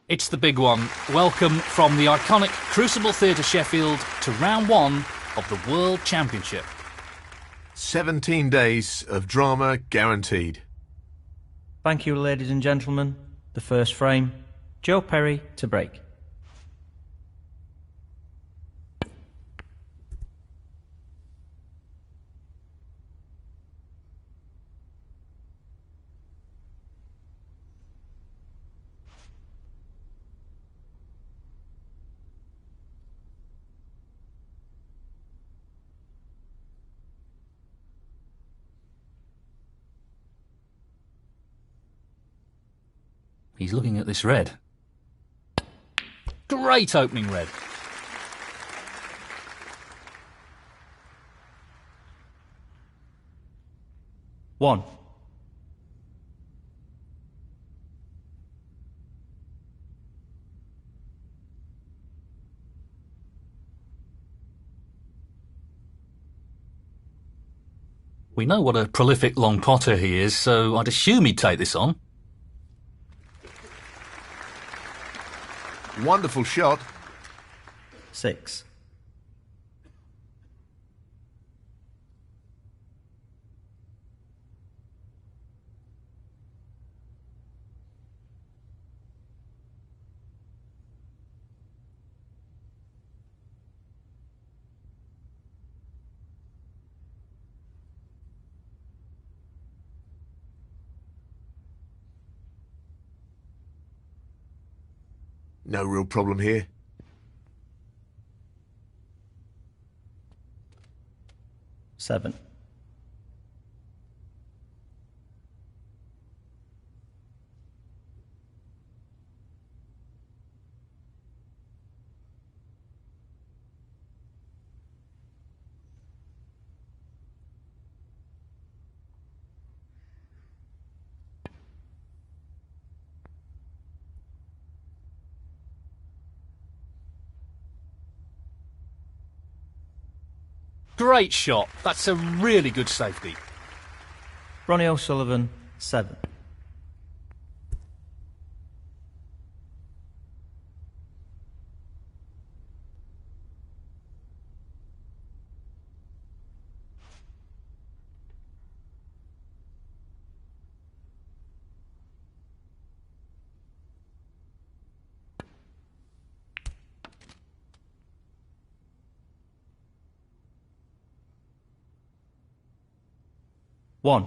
It's the big one. Welcome from the iconic Crucible Theatre Sheffield to round one of the World Championship. 17 days of drama guaranteed. Thank you, ladies and gentlemen. The first frame, Joe Perry to break. He's looking at this red. Great opening red. One. We know what a prolific long potter he is, so I'd assume he'd take this on. Wonderful shot. 6. No real problem here. 7. Great shot. That's a really good safety. Ronnie O'Sullivan, 7. One.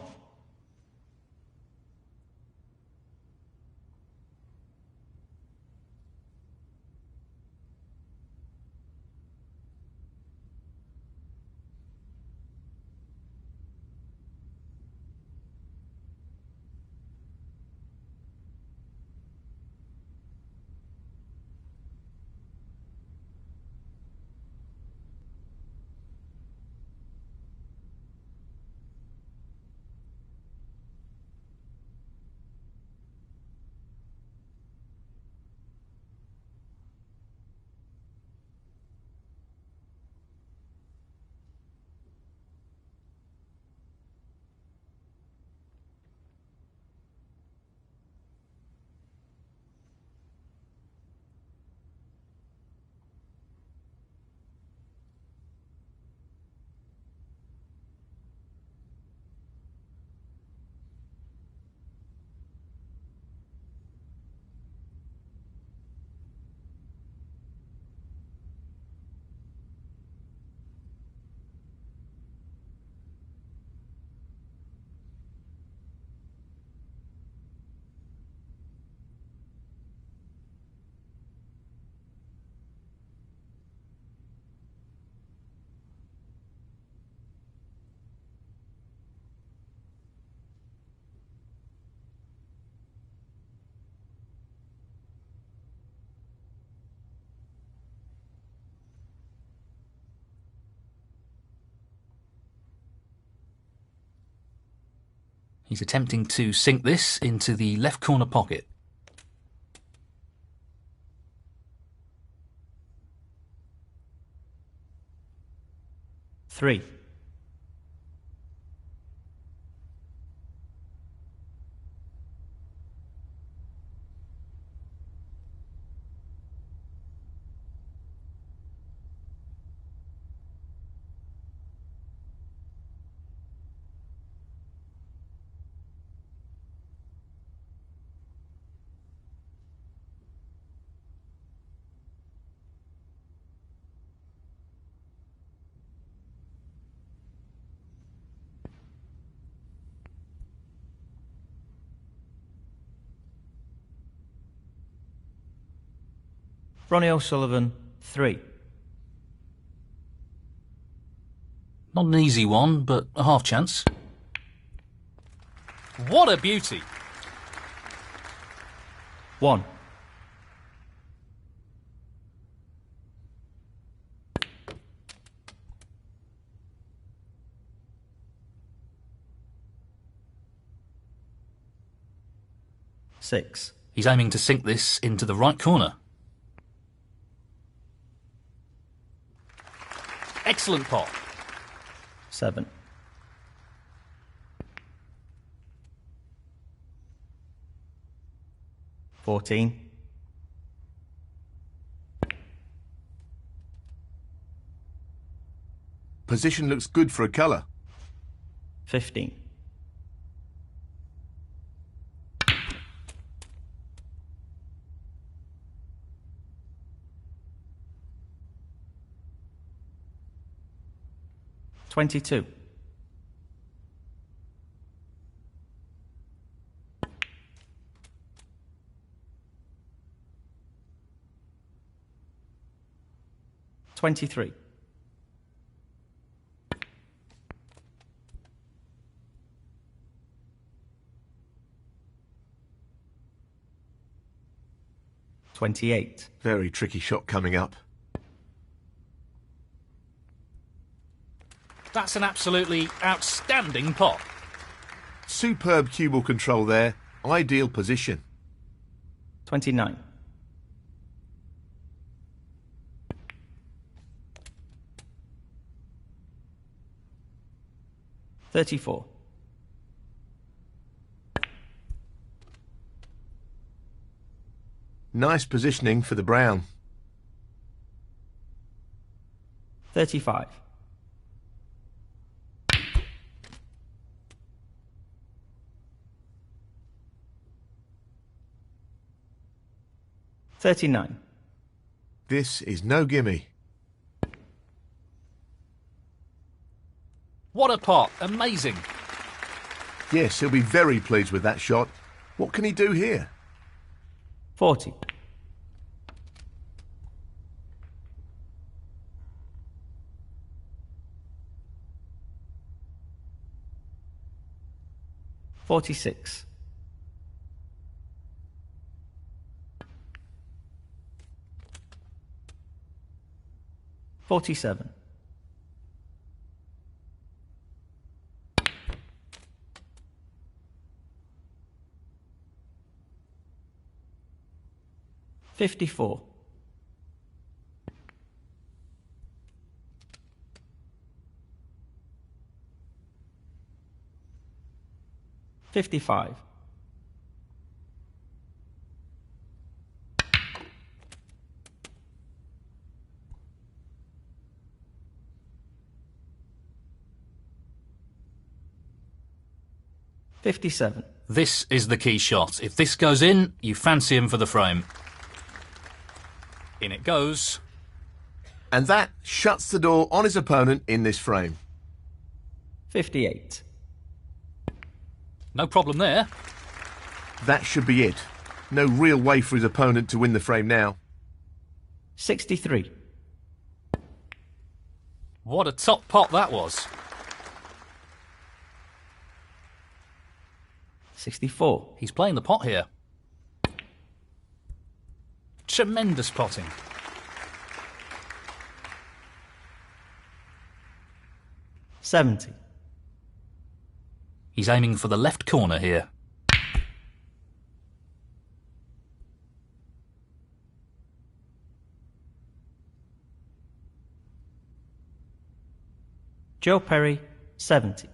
He's attempting to sink this into the left corner pocket. 3. Ronnie O'Sullivan, 3. Not an easy one, but a half chance. What a beauty! 1. Six. He's aiming to sink this into the right corner. Excellent pot. 7. 14. 'Position looks good for a colour. 15. 22. 23. 28. Very tricky shot coming up. That's an absolutely outstanding pot. Superb cue ball control there. Ideal position. 29. 34. 'Nice positioning for the brown. 35. 39. This is no gimme. What a pot. Amazing. Yes, he'll be very pleased with that shot. What can he do here? 40. 46. 47. 54. 55. 57. This is the key shot. If this goes in, you fancy him for the frame. In it goes. And that shuts the door on his opponent in this frame. 58. No problem there. That should be it. No real way for his opponent to win the frame now. 63. What a top pot that was. 64. He's playing the pot here. Tremendous potting. 70. He's aiming for the left corner here. Joe Perry, 70.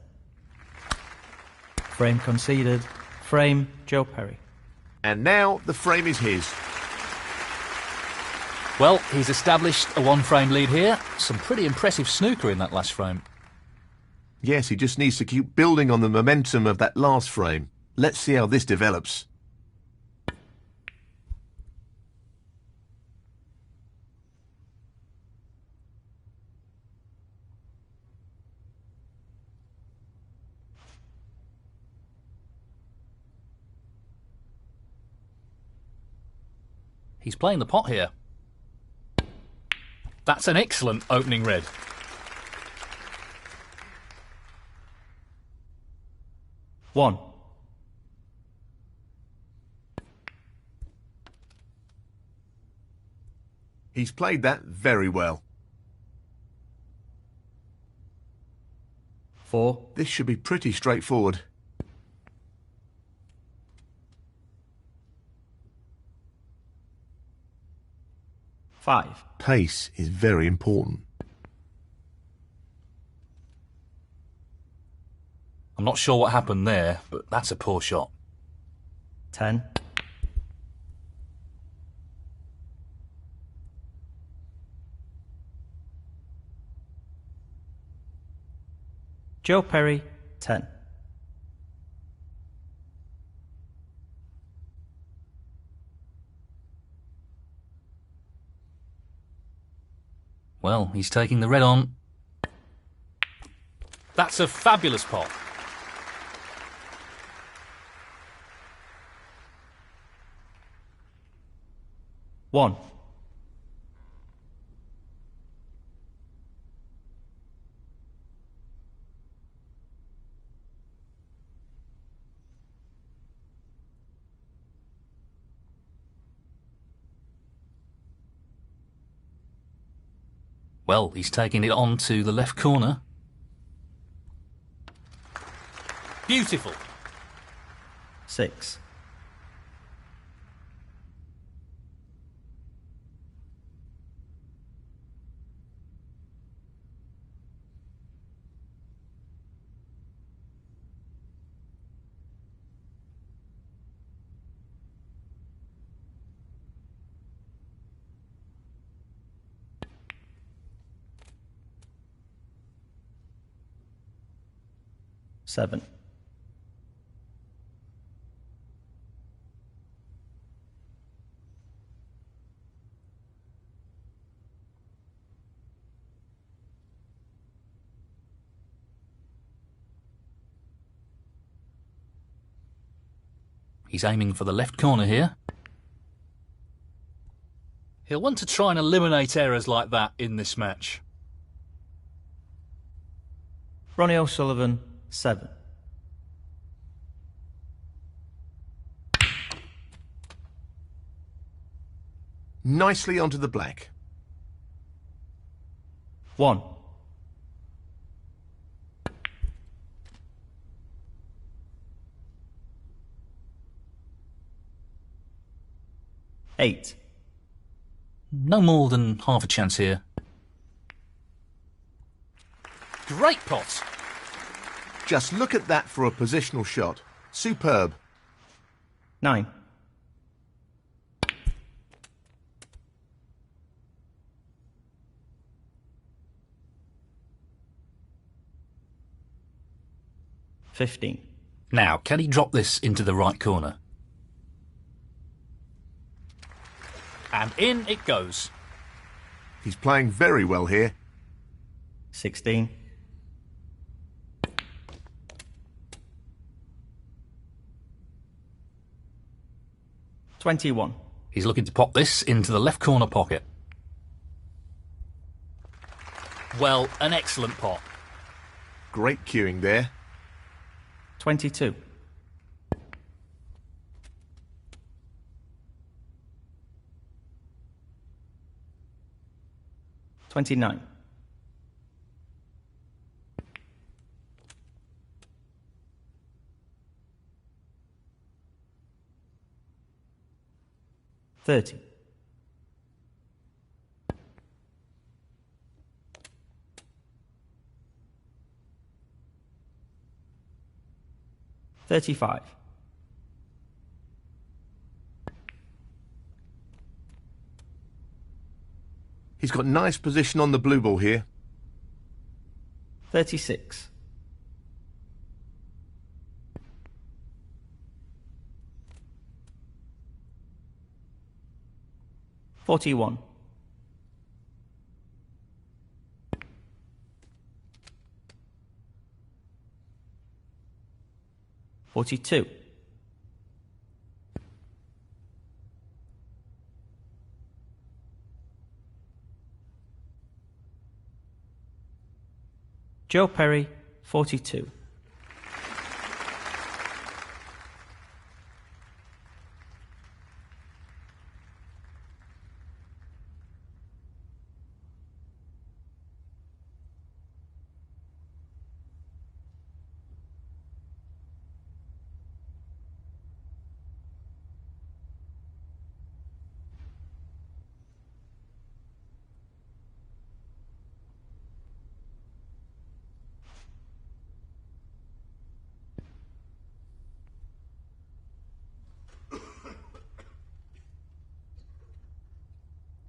Frame conceded. Frame, Joe Perry. And now the frame is his. Well, he's established a one-frame lead here. Some pretty impressive snooker in that last frame. Yes, he just needs to keep building on the momentum of that last frame. Let's see how this develops. He's playing the pot here. That's an excellent opening red. One. He's played that very well. 4. This should be pretty straightforward. 5. Pace is very important. I'm not sure what happened there, but that's a poor shot. 10. Joe Perry, 10. Well, he's taking the red on. That's a fabulous pot. One. Well, he's taking it on to the left corner. Beautiful. 6. Seven. He's aiming for the left corner here. He'll want to try and eliminate errors like that in this match. Ronnie O'Sullivan, 7. Nicely onto the black. 1. Eight. No more than half a chance here. Great pot. Just look at that for a positional shot. Superb. 9. $15. Now, can he drop this into the right corner? And in it goes. He's playing very well here. 16. $21. He's looking to pop this into the left corner pocket. Well, an excellent pot. Great cueing there. 22. $29. $30. $35. He's got nice position on the blue ball here. 36. $41. $42. Joe Perry, 42.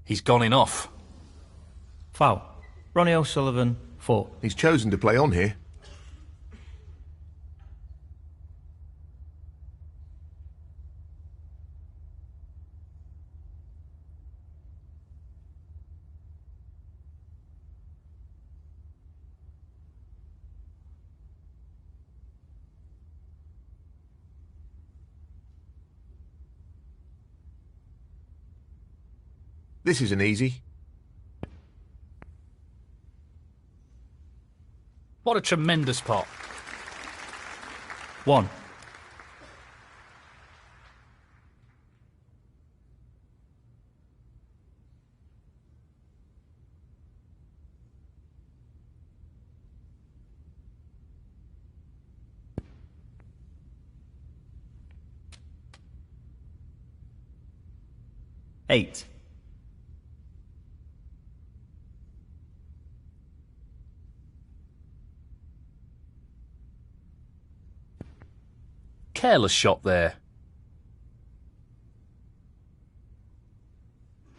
He's gone in off. Foul. Ronnie O'Sullivan, 4. He's chosen to play on here. This isn't easy. What a tremendous pot. 1. Eight. Careless shot there.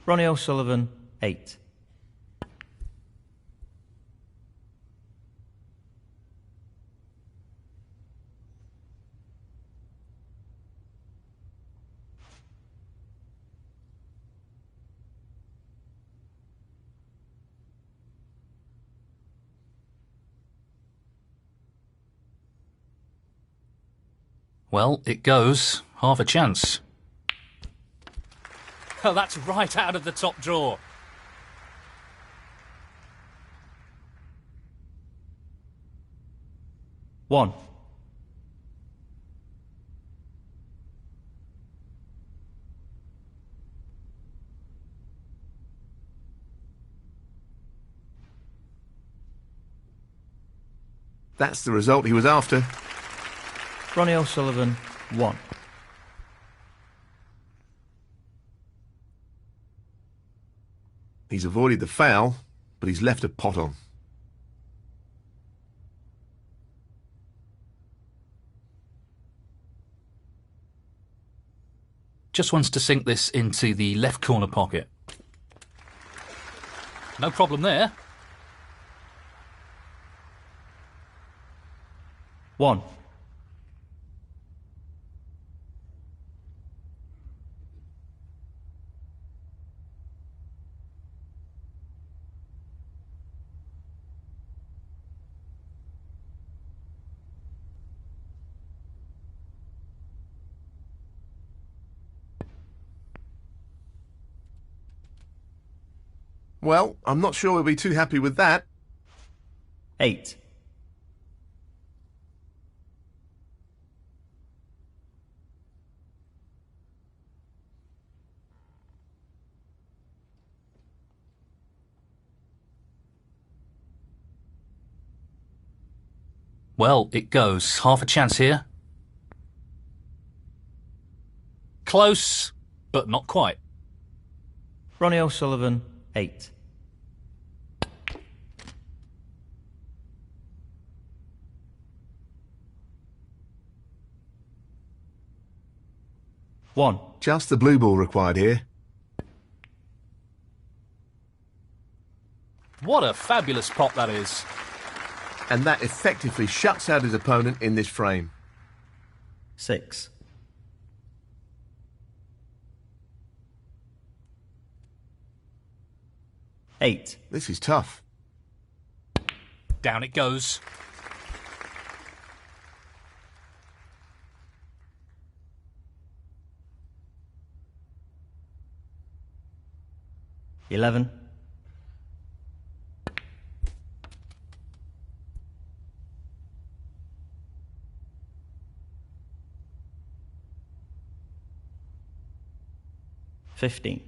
Ronnie O'Sullivan, 8. Well, it goes. Half a chance. Oh, that's right out of the top drawer. One. That's the result he was after. Ronnie O'Sullivan, 1. He's avoided the foul, but he's left a pot on. Just wants to sink this into the left corner pocket. No problem there. 1. Well, I'm not sure we'll be too happy with that. 8. Well, it goes. Half a chance here. Close, but not quite. Ronnie O'Sullivan, 8. One. Just the blue ball required here. What a fabulous pot that is. And that effectively shuts out his opponent in this frame. 6. Eight. This is tough. Down it goes. 15.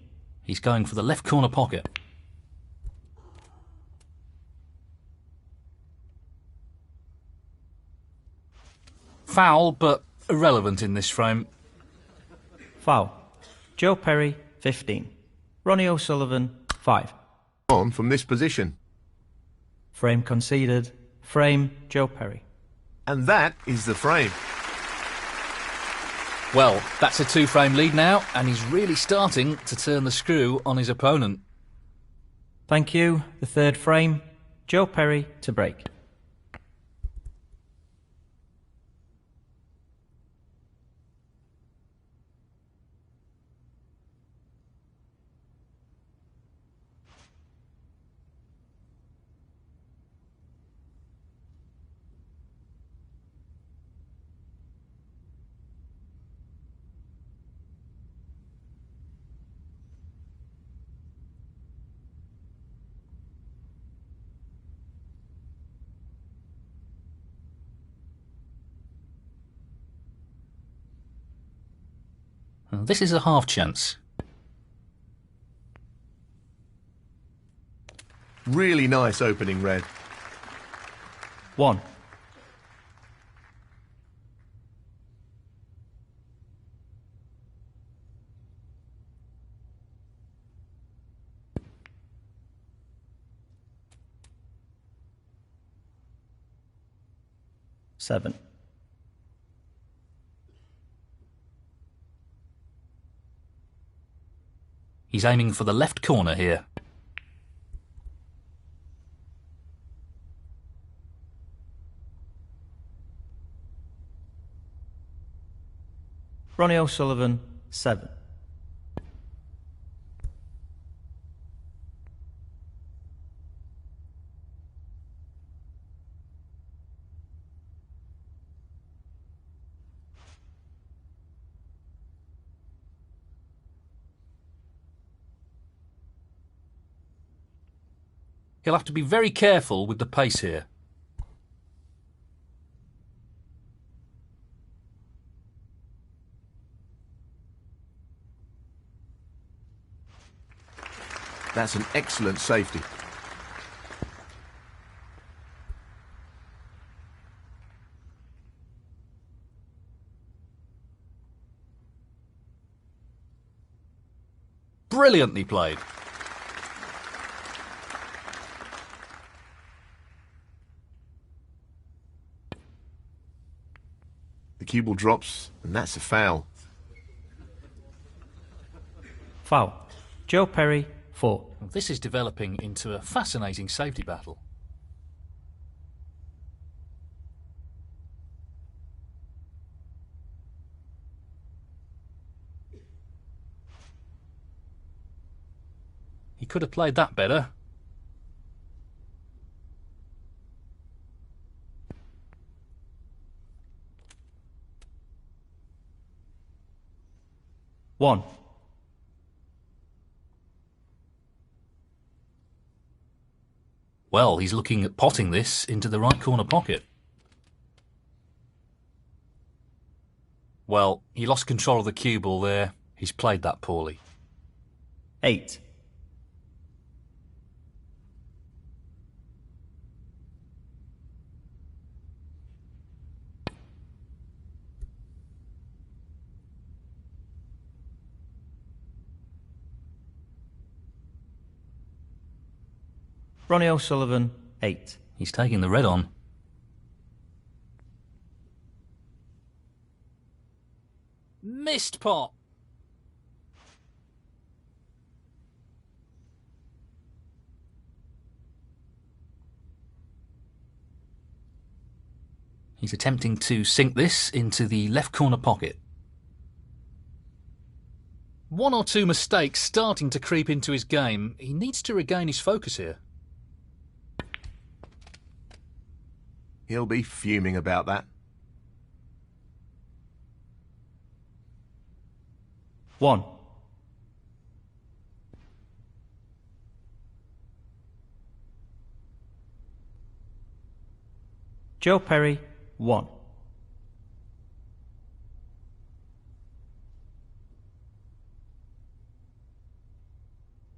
He's going for the left corner pocket. Foul, but irrelevant in this frame. Foul. Joe Perry, 15. Ronnie O'Sullivan, 5. On from this position. Frame conceded. Frame, Joe Perry. And that is the frame. Well, that's a 2-frame lead now, and he's really starting to turn the screw on his opponent. Thank you. The third frame, Joe Perry to break. This is a half chance. Really nice opening, Red. 1. Seven. He's aiming for the left corner here. Ronnie O'Sullivan, 7. He'll have to be very careful with the pace here. That's an excellent safety. Brilliantly played. The cue ball drops, and that's a foul. Foul. Joe Perry, 4. This is developing into a fascinating safety battle. He could have played that better. One. Well, he's looking at potting this into the right corner pocket. Well, he lost control of the cue ball there. He's played that poorly. 8. Ronnie O'Sullivan, 8. He's taking the red on. Missed pot. He's attempting to sink this into the left corner pocket. One or two mistakes starting to creep into his game. He needs to regain his focus here. He'll be fuming about that. 1. Joe Perry, 1.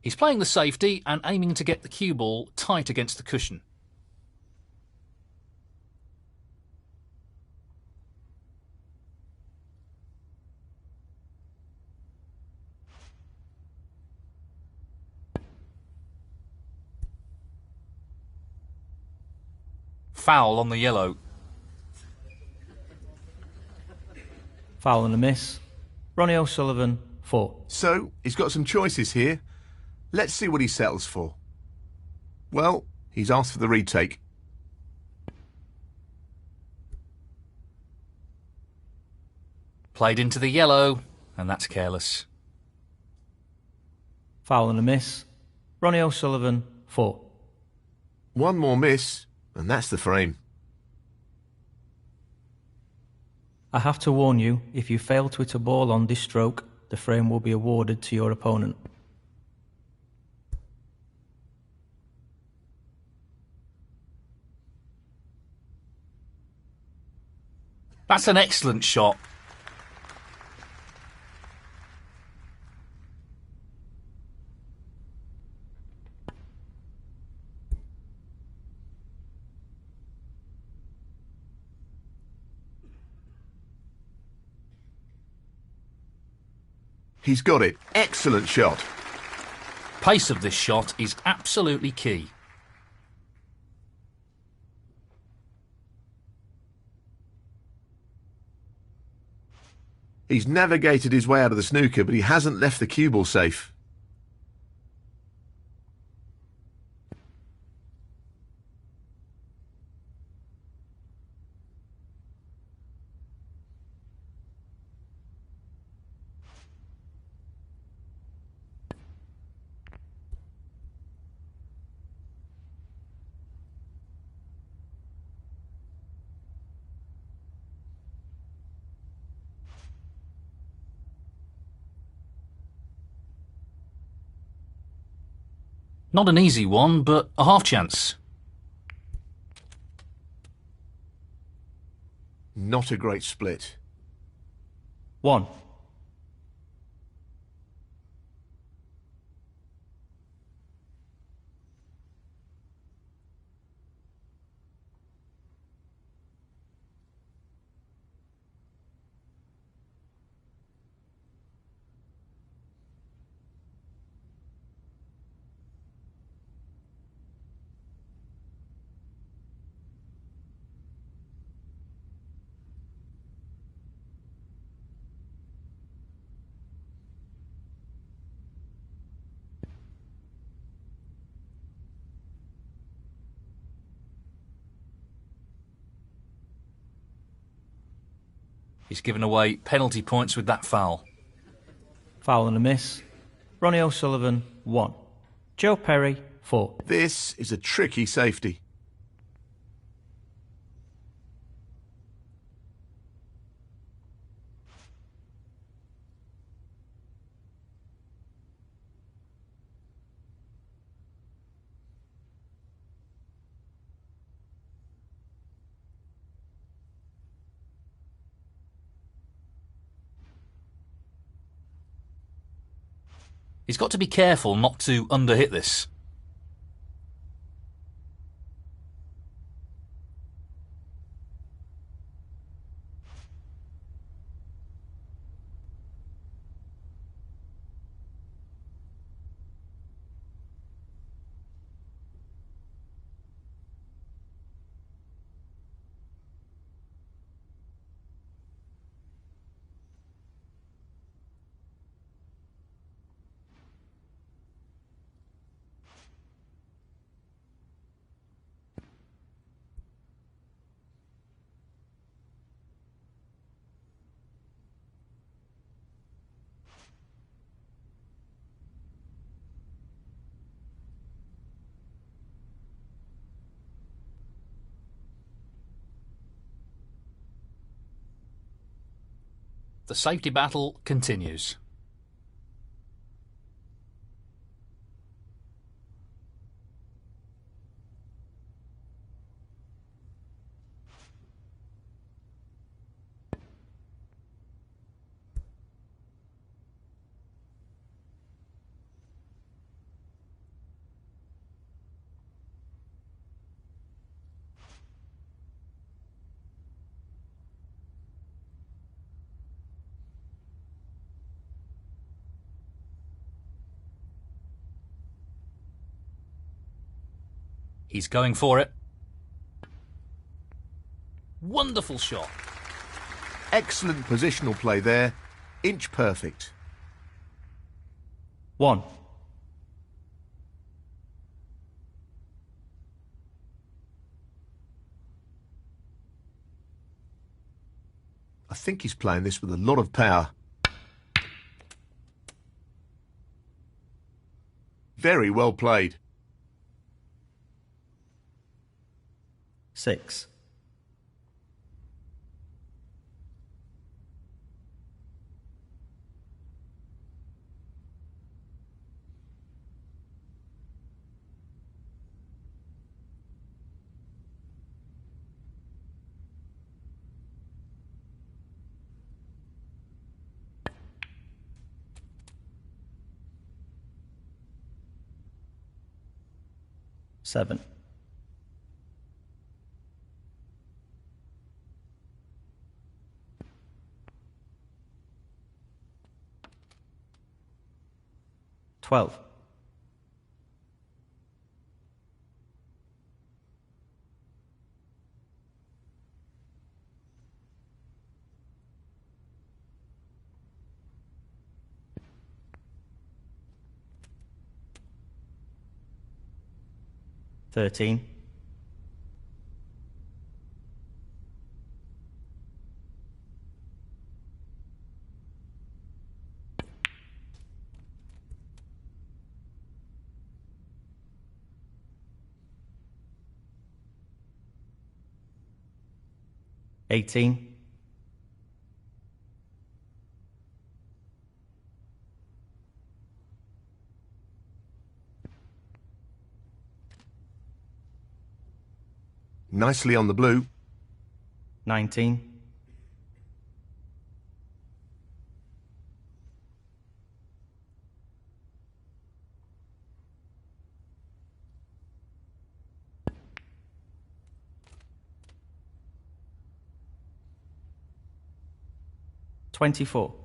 He's playing the safety and aiming to get the cue ball tight against the cushion. Foul on the yellow. Foul and a miss. Ronnie O'Sullivan, 4. So, he's got some choices here. Let's see what he settles for. Well, he's asked for the retake. Played into the yellow, and that's careless. Foul and a miss. Ronnie O'Sullivan, 4. One more miss, and that's the frame. I have to warn you, if you fail to hit a ball on this stroke, the frame will be awarded to your opponent. That's an excellent shot. He's got it. Excellent shot. Pace of this shot is absolutely key. He's navigated his way out of the snooker, but he hasn't left the cue ball safe. Not an easy one, but a half chance. Not a great split. 1. He's given away penalty points with that foul. Foul and a miss. Ronnie O'Sullivan, 1. Joe Perry, 4. This is a tricky safety. He's got to be careful not to underhit this. The safety battle continues. He's going for it. Wonderful shot. Excellent positional play there. Inch perfect. 1. I think he's playing this with a lot of power. Very well played. 6. Seven. Twelve. Thirteen. Eighteen. Nicely on the blue. 19. $24.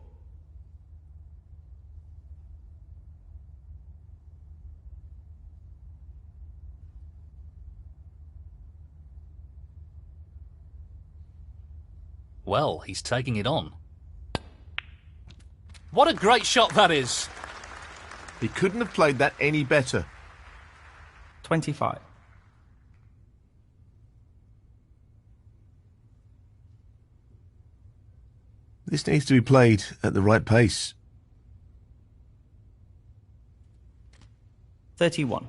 Well, he's taking it on. What a great shot that is! He couldn't have played that any better. 25. This needs to be played at the right pace. 31.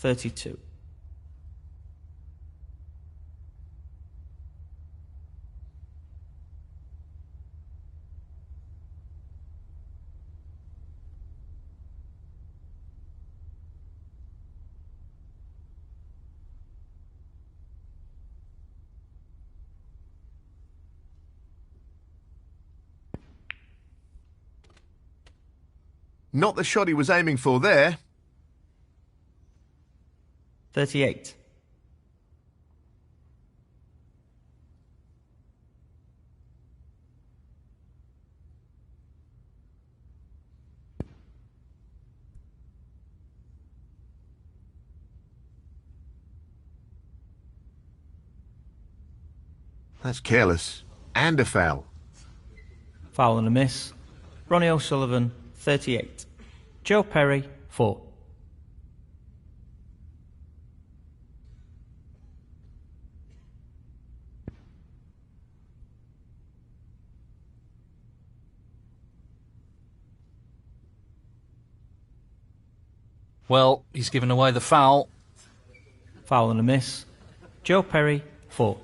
$32. Not the shot he was aiming for there. 38. That's careless. And a foul. Foul and a miss. Ronnie O'Sullivan, 38. Joe Perry, 4. Well, he's given away the foul. Foul and a miss. Joe Perry, 4.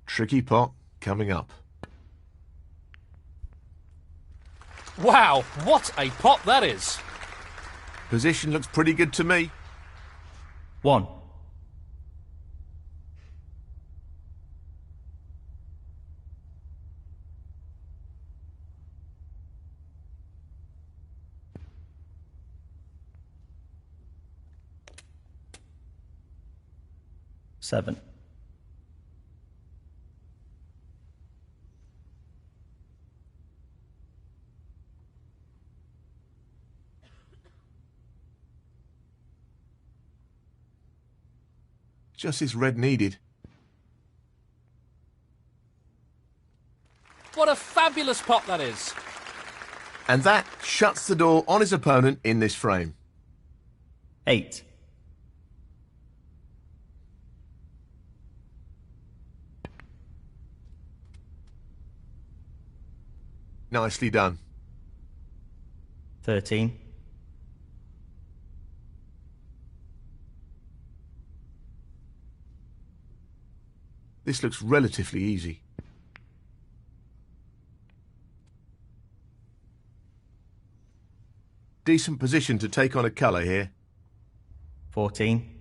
Tricky pot coming up. Wow, what a pot that is! Position looks pretty good to me. 1. Seven. Just this red needed. What a fabulous pot that is. And that shuts the door on his opponent in this frame. 8. Nicely done. 13. This looks relatively easy. Decent position to take on a colour here. 14.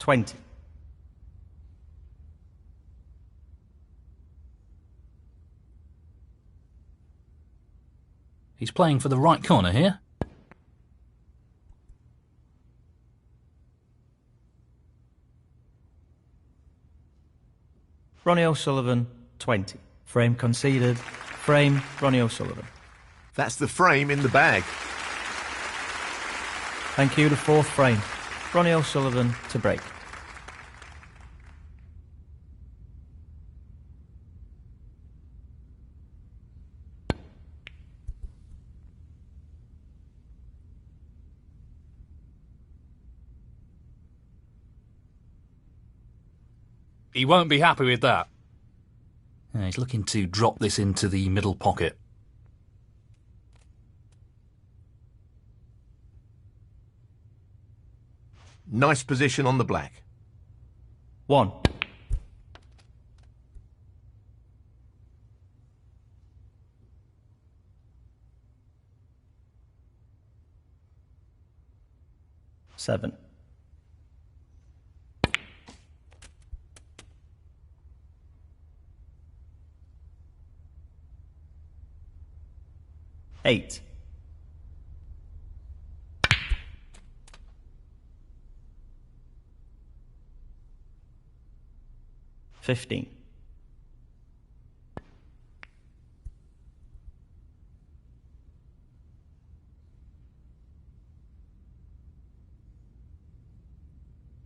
20. He's playing for the right corner here. Ronnie O'Sullivan, 20. Frame conceded. Frame, Ronnie O'Sullivan. That's the frame in the bag. Thank you, the 4th frame. Ronnie O'Sullivan to break. He won't be happy with that. Yeah, he's looking to drop this into the middle pocket. Nice position on the black. 1. Seven. 8. 15.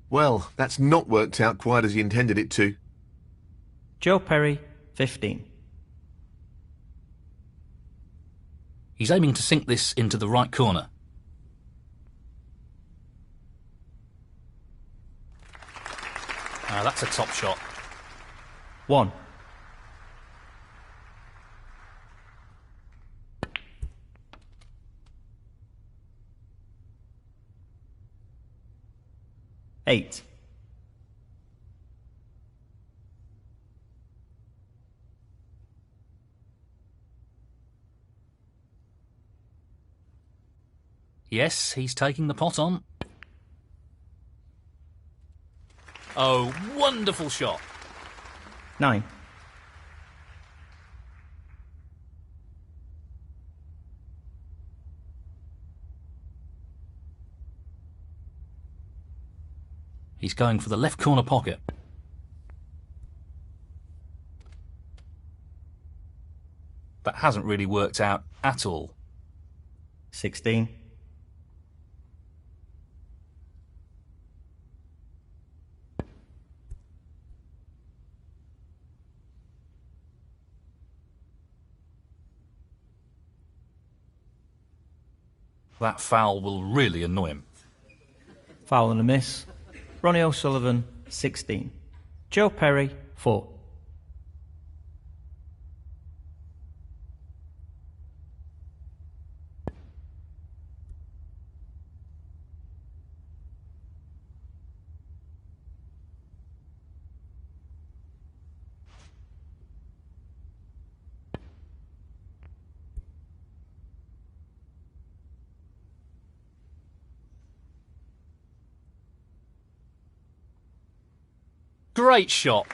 'Well, that's not worked out quite as he intended it to. Joe Perry, 15. He's aiming to sink this into the right corner. Ah, that's a top shot. 1. 8. 'Yes, he's taking the pot on. Oh, wonderful shot. 9. 'He's going for the left corner pocket. That hasn't really worked out at all. 16. 'That foul will really annoy him. Foul and a miss. Ronnie O'Sullivan, 16. Joe Perry, 4. Great shot.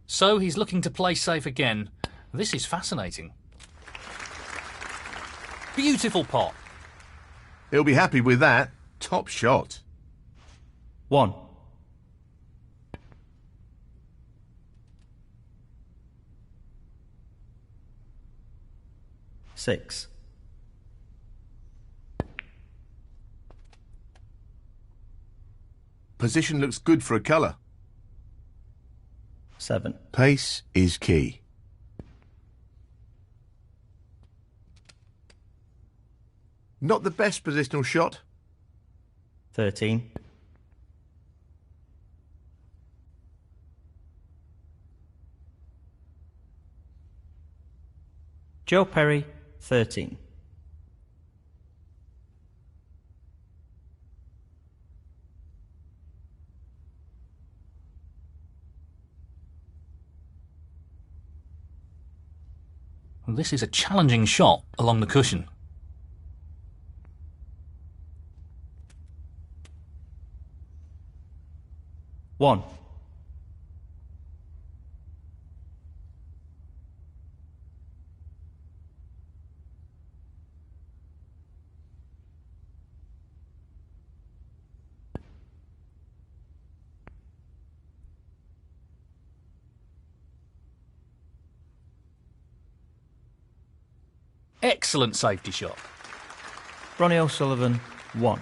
So he's looking to play safe again. This is fascinating. Beautiful pot. He'll be happy with that. Top shot. 1. 6. Position looks good for a colour. 7. Pace is key. Not the best positional shot. 13. 'Joe Perry, 13. This is a challenging shot along the cushion. One. Excellent safety shot. Ronnie O'Sullivan, 1.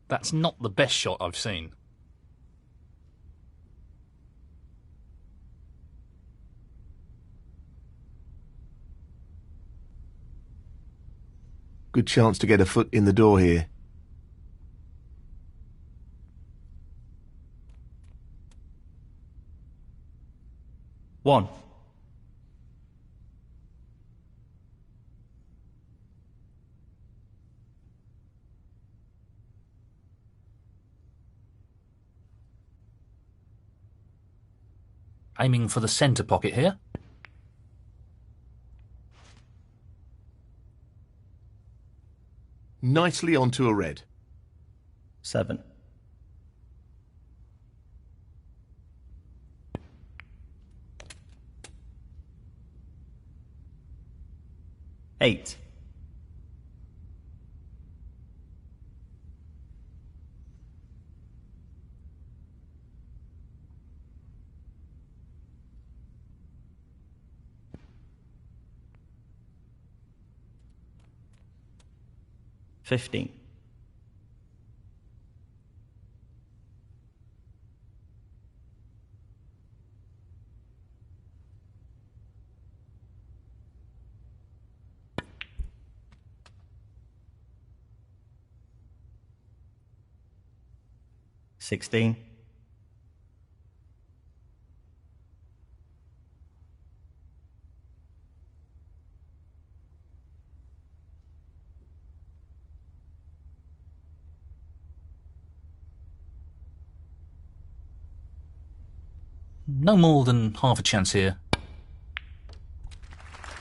That's not the best shot I've seen. Good chance to get a foot in the door here. One. Aiming for the centre pocket here. Nicely onto a red. 7. 8. 15. 16. 'No more than half a chance here.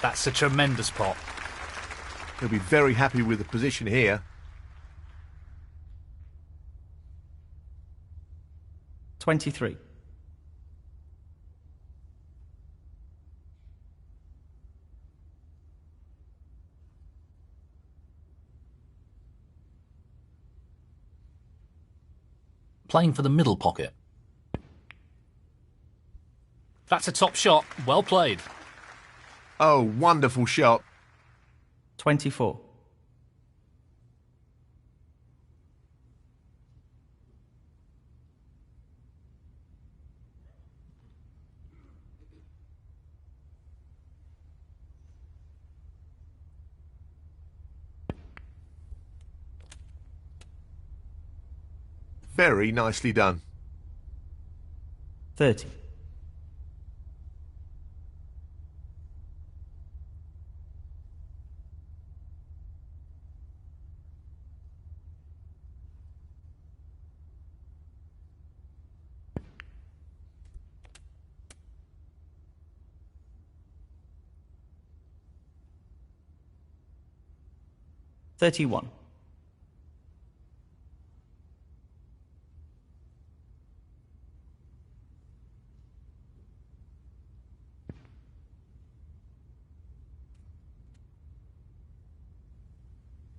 That's a tremendous pot. He'll be very happy with the position here. 23. Playing for the middle pocket. That's a top shot. Well played. Oh, wonderful shot. 24. Very nicely done. 30. $31.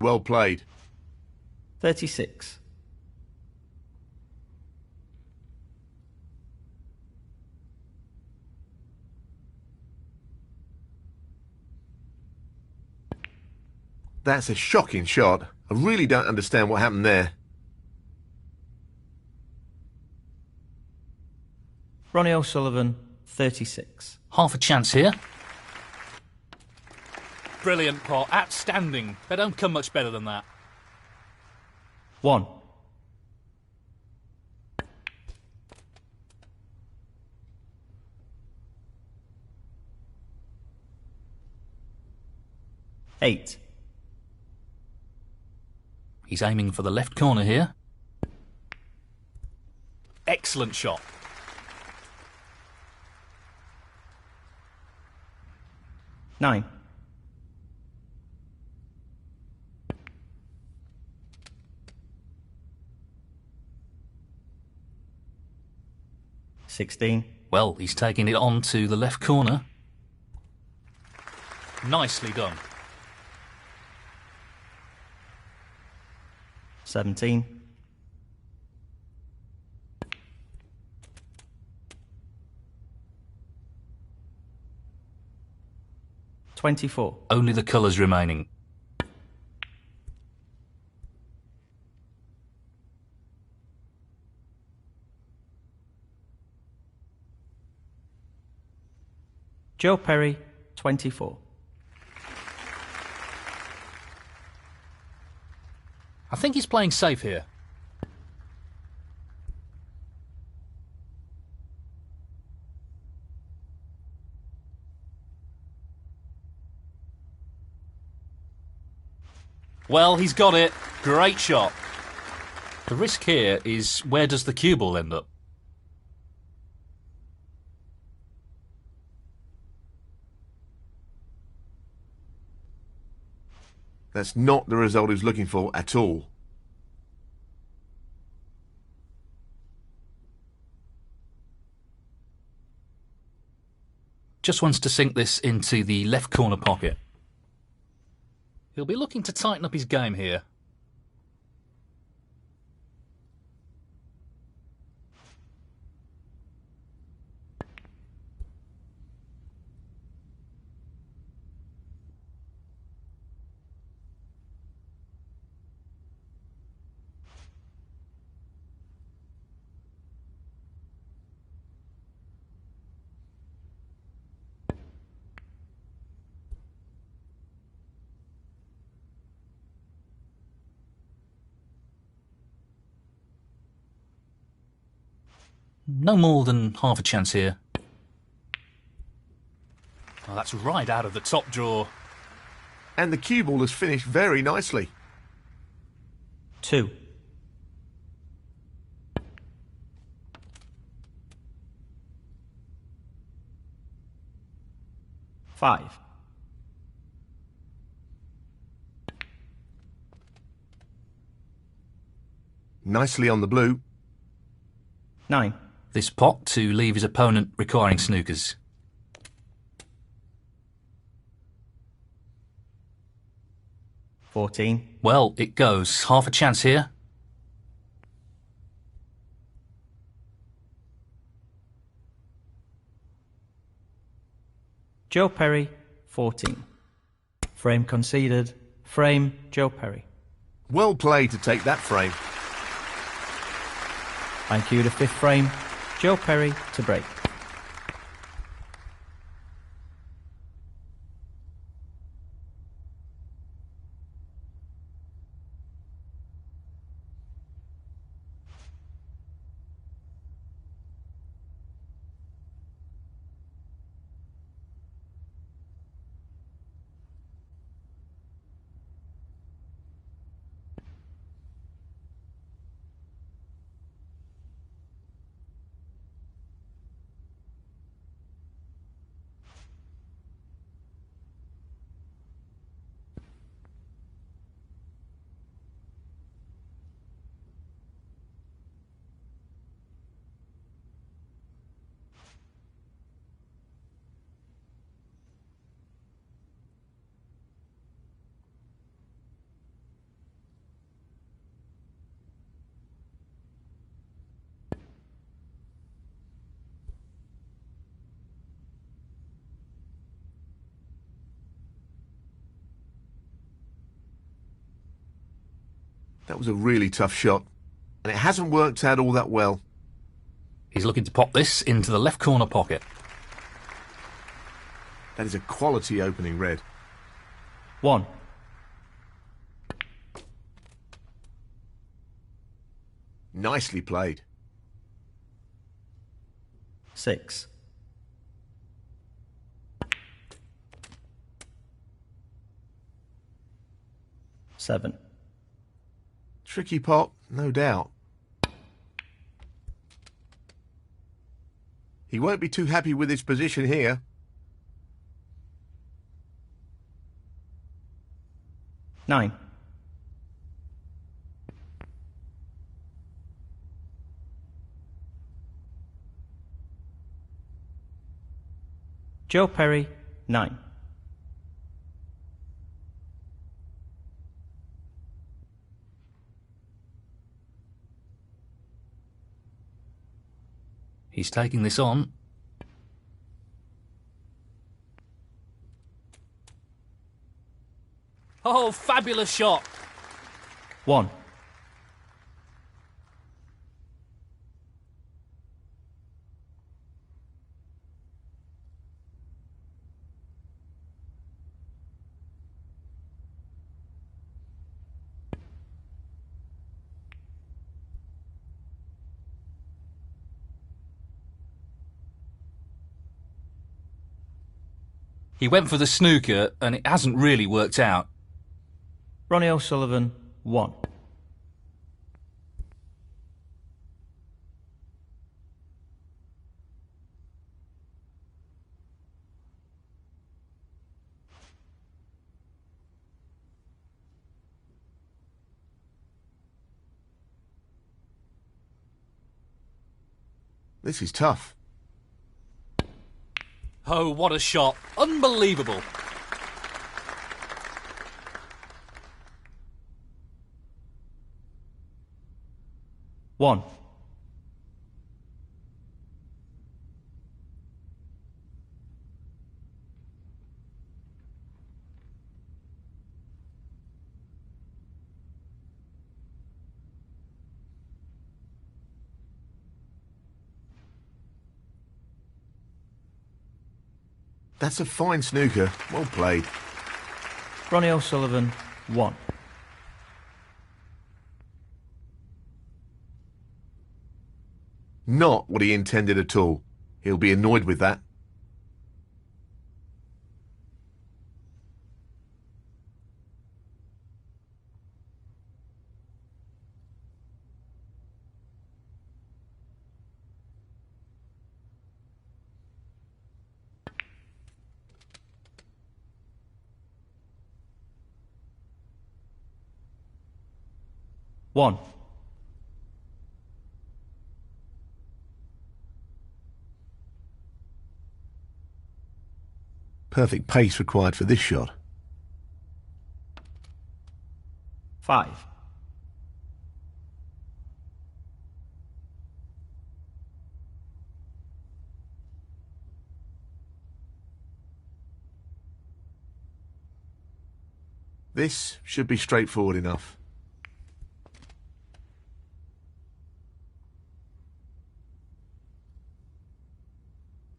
Well played. 36. That's a shocking shot. I really don't understand what happened there. Ronnie O'Sullivan, 36. Half a chance here. Brilliant pot. Outstanding. They don't come much better than that. 1. $8. He's aiming for the left corner here. Excellent shot. $9. $16. Well, he's taking it on to the left corner. Nicely done. 17. $24. Only the colours remaining. Joe Perry, 24. I think he's playing safe here. Well, he's got it. Great shot. The risk here is, where does the cue ball end up? That's not the result he's looking for at all. Just wants to sink this into the left corner pocket. He'll be looking to tighten up his game here. No more than half a chance here. Oh, that's right out of the top drawer. And the cue ball has finished very nicely. 2. $5. Nicely on the blue. 9. This pot to leave his opponent requiring snookers. 14. Well, it goes. Half a chance here. Joe Perry, 14. Frame conceded. Frame, Joe Perry. Well played to take that frame. Thank you to fifth frame, Joe Perry to break. That was a really tough shot, and it hasn't worked out all that well. He's looking to pop this into the left corner pocket. That is a quality opening red. 1. Nicely played. 6. 7. Tricky pot, no doubt. He won't be too happy with his position here. 9. Joe Perry, 9. He's taking this on. Oh, fabulous shot. 1. He went for the snooker, and it hasn't really worked out. Ronnie O'Sullivan, 1. This is tough. Oh, what a shot. Unbelievable. One. That's a fine snooker. Well played. Ronnie O'Sullivan, 1. Not what he intended at all. He'll be annoyed with that. One. Perfect pace required for this shot. 5. This should be straightforward enough.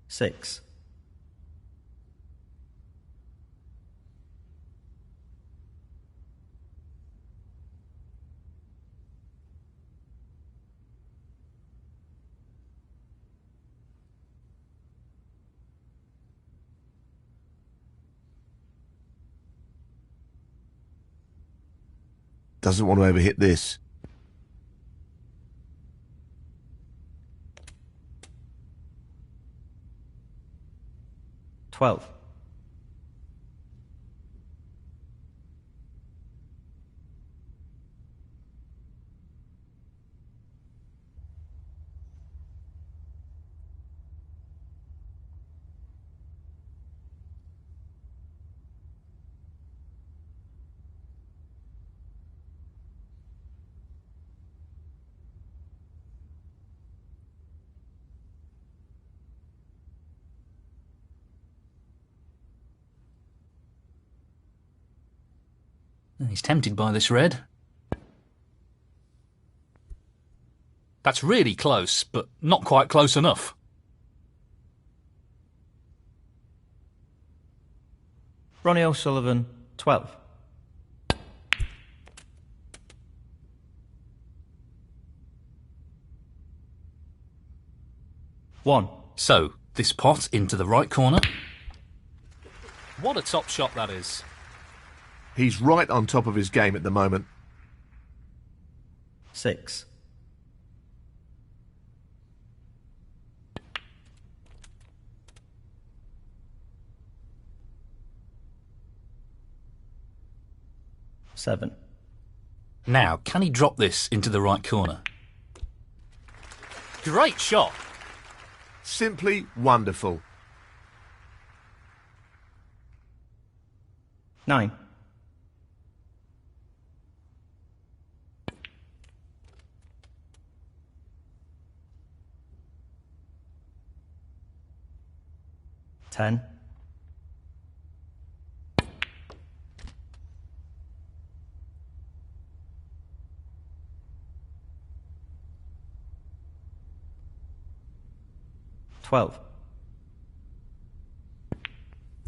6. Doesn't want to overhit this. 12. He's tempted by this red. That's really close, but not quite close enough. Ronnie O'Sullivan, 12. One. So, this pot into the right corner. What a top shot that is. He's right on top of his game at the moment. 6. Seven. Now, can he drop this into the right corner? Great shot. Simply wonderful. 9. Ten. 12.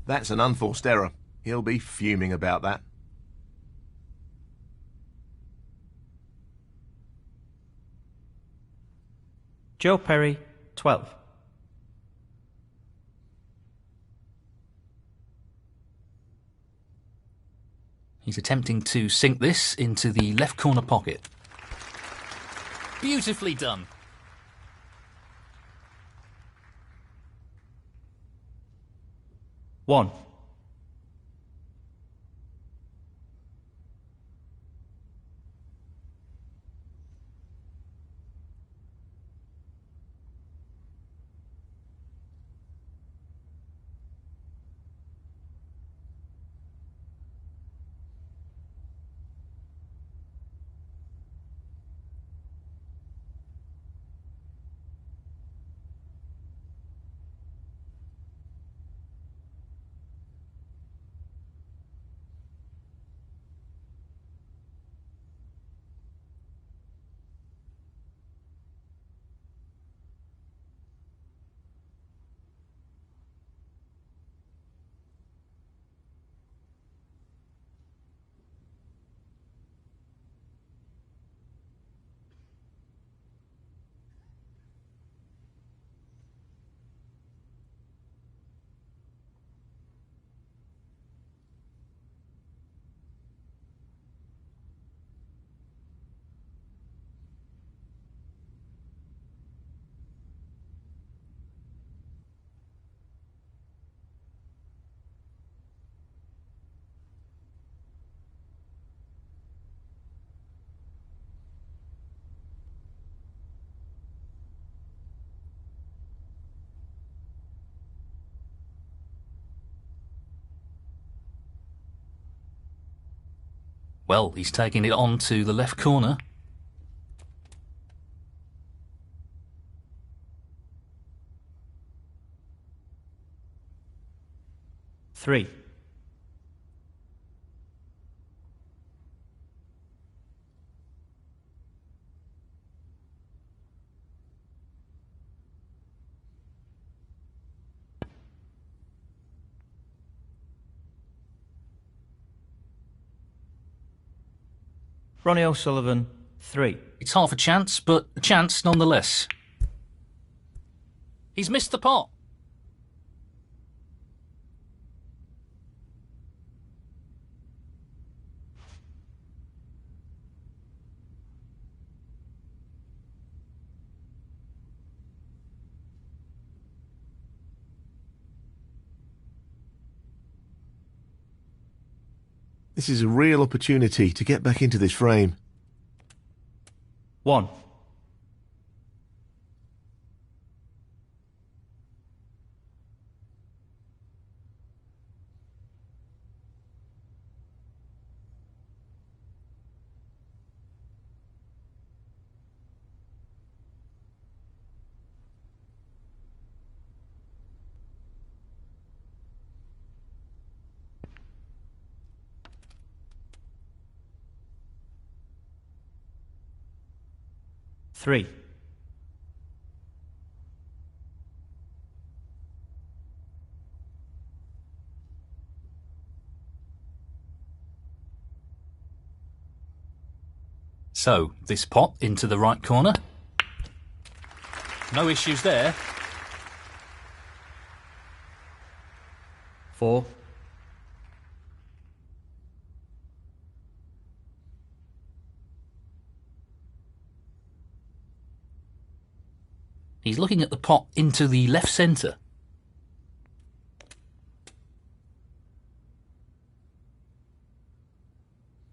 That's an unforced error. He'll be fuming about that. Joe Perry, 12. He's attempting to sink this into the left corner pocket. Beautifully done. 1. Well, he's taking it on to the left corner. Three. Ronnie O'Sullivan, 3. It's half a chance, but a chance nonetheless. He's missed the pot. This is a real opportunity to get back into this frame. 1. Three. So, this pot into the right corner. No issues there. 4. He's looking at the pot into the left centre.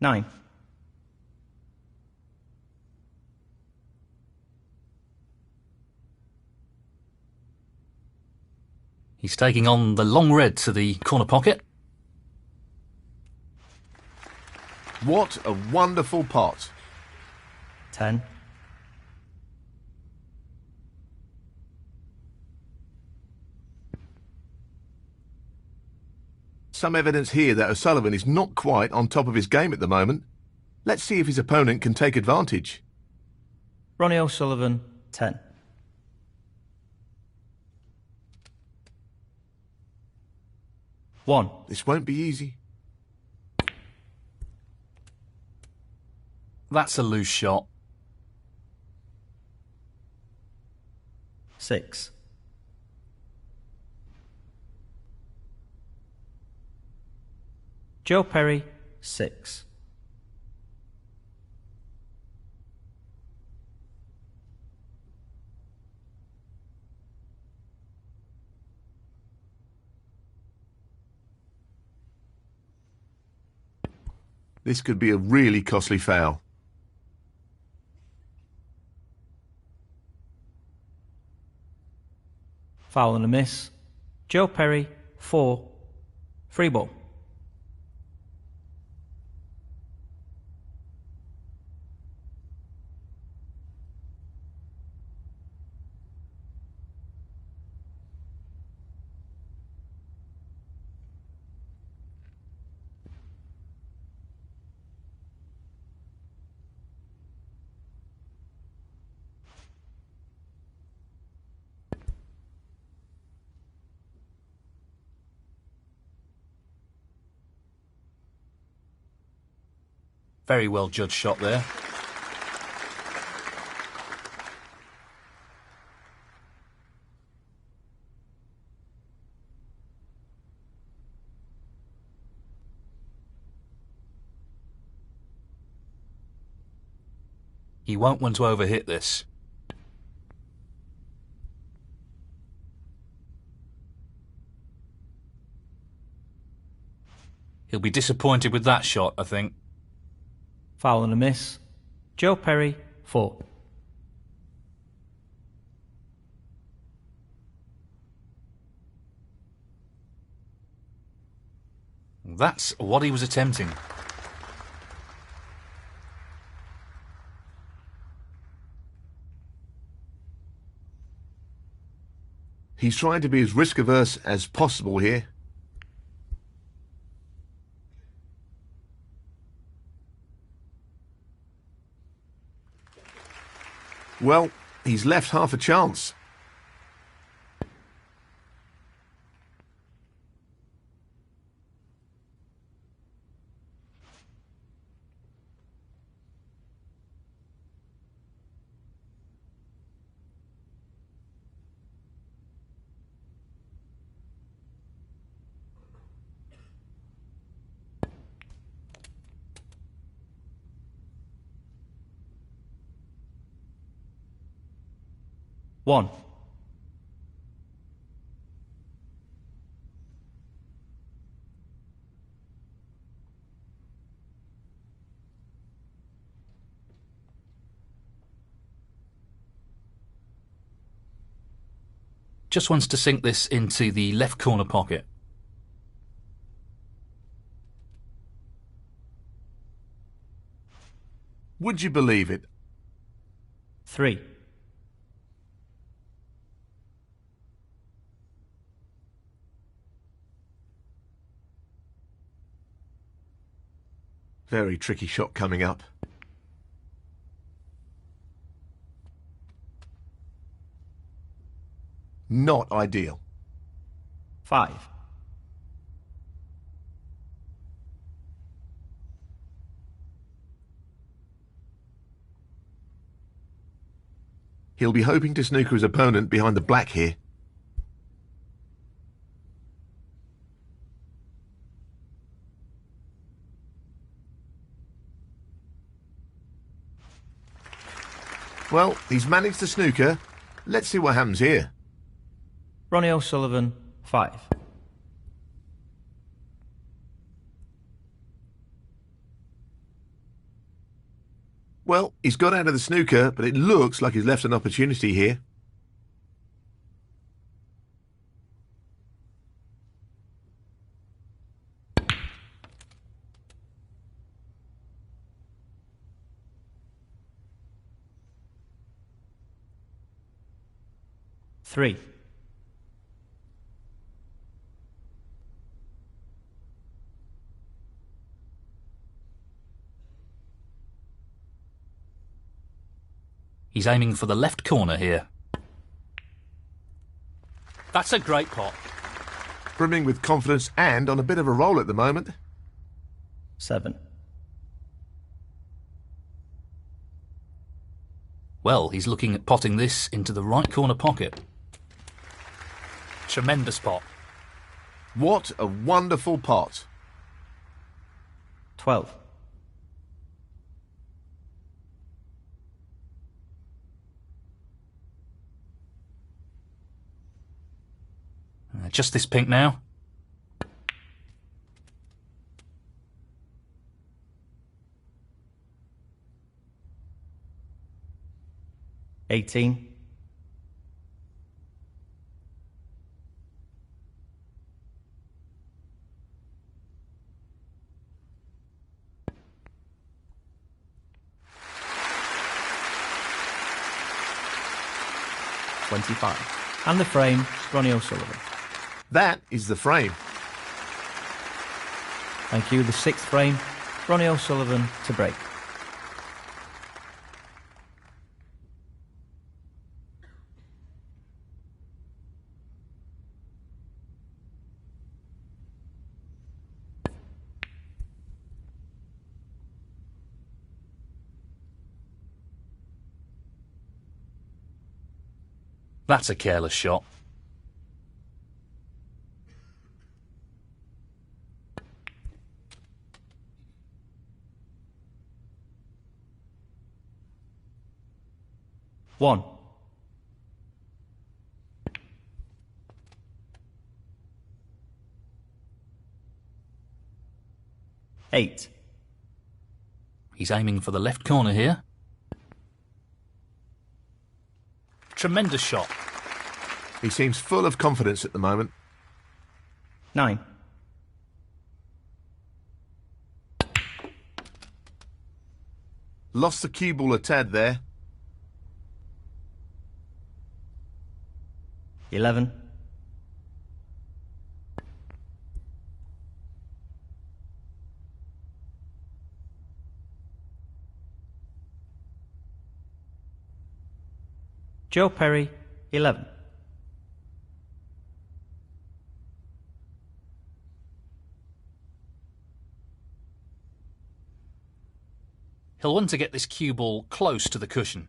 9. He's taking on the long red to the corner pocket. What a wonderful pot. 10. Some evidence here that O'Sullivan is not quite on top of his game at the moment. Let's see if his opponent can take advantage. Ronnie O'Sullivan, 10. One. This won't be easy. That's a loose shot. 6. Joe Perry, 6. This could be a really costly foul. Foul and a miss. Joe Perry, 4. Free ball. Very well judged shot there. He won't want to overhit this. He'll be disappointed with that shot, I think. Foul and a miss. Joe Perry, 4. That's what he was attempting. He's trying to be as risk-averse as possible here. Well, he's left half a chance. One. Just wants to sink this into the left corner pocket. Would you believe it? 3. Very tricky shot coming up. Not ideal. 5. He'll be hoping to snooker his opponent behind the black here. Well, he's managed to snooker. Let's see what happens here. Ronnie O'Sullivan, 5. Well, he's got out of the snooker, but it looks like he's left an opportunity here. Three. He's aiming for the left corner here. That's a great pot. Brimming with confidence and on a bit of a roll at the moment. 7. Well, he's looking at potting this into the right corner pocket. Tremendous pot. What a wonderful pot. 12. Just this pink now. $18. $25. And the frame, Ronnie O'Sullivan. That is the frame. Thank you. The 6th frame, Ronnie O'Sullivan to break. That's a careless shot. One. Eight. He's aiming for the left corner here. Tremendous shot. He seems full of confidence at the moment. 9. Lost the cue ball a tad there. 11. Joe Perry, 11. He'll want to get this cue ball close to the cushion.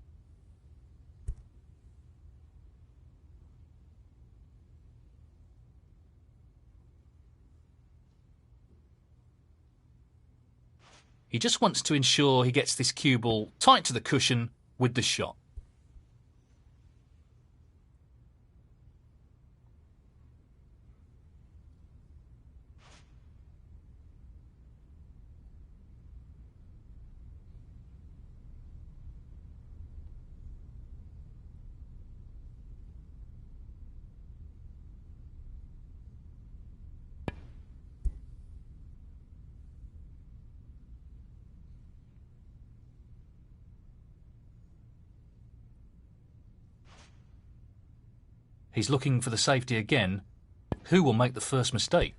He just wants to ensure he gets this cue ball tight to the cushion with the shot. He's looking for the safety again. Who will make the first mistake?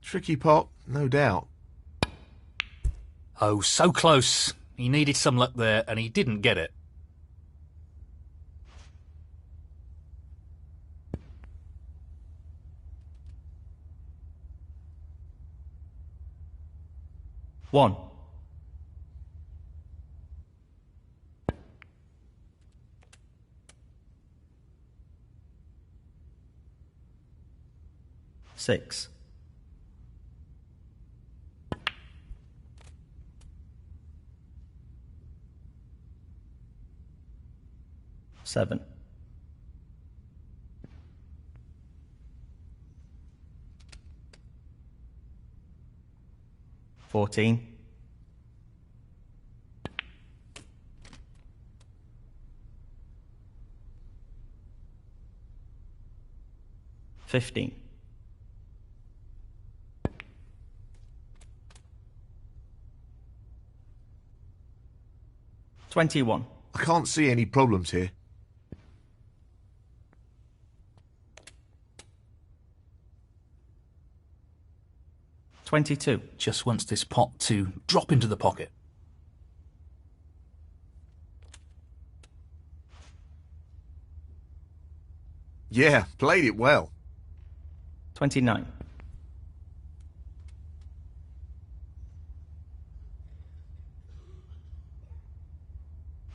Tricky pot, no doubt. Oh, so close. He needed some luck there, and he didn't get it. One. Six. Seven. 14. 15. 21. I can't see any problems here. 22. Just wants this pot to drop into the pocket. Yeah, played it well. 29.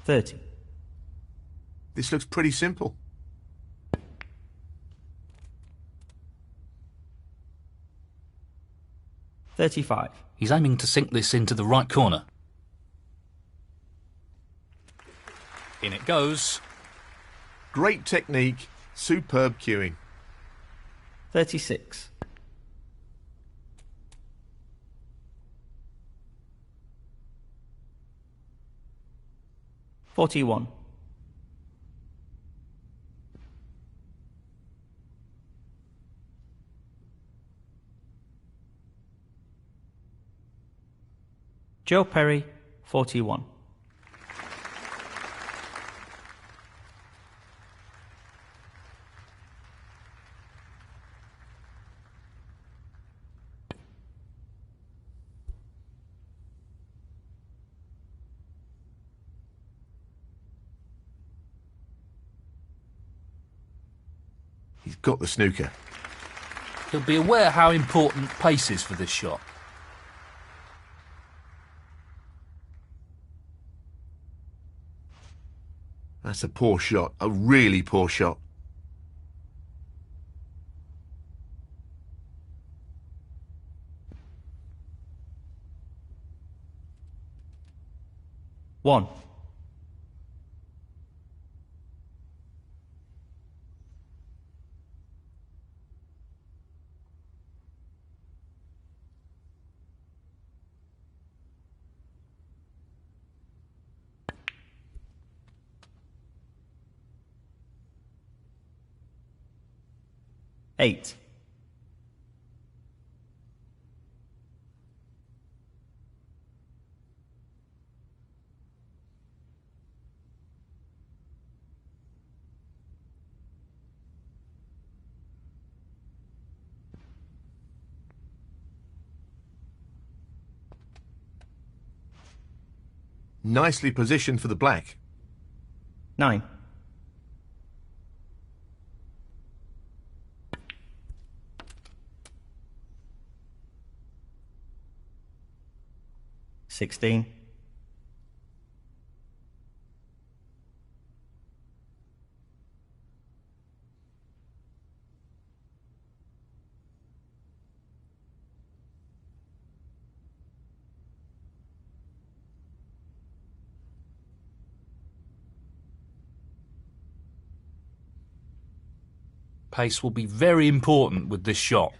30. This looks pretty simple. 35. He's aiming to sink this into the right corner. In it goes. Great technique, superb cueing. 36. 41. 'Joe Perry, 41. He's got the snooker. He'll be aware how important pace is for this shot. That's a poor shot, a really poor shot. One. Eight. Nicely positioned for the black. 9. 16. Pace will be very important with this shot.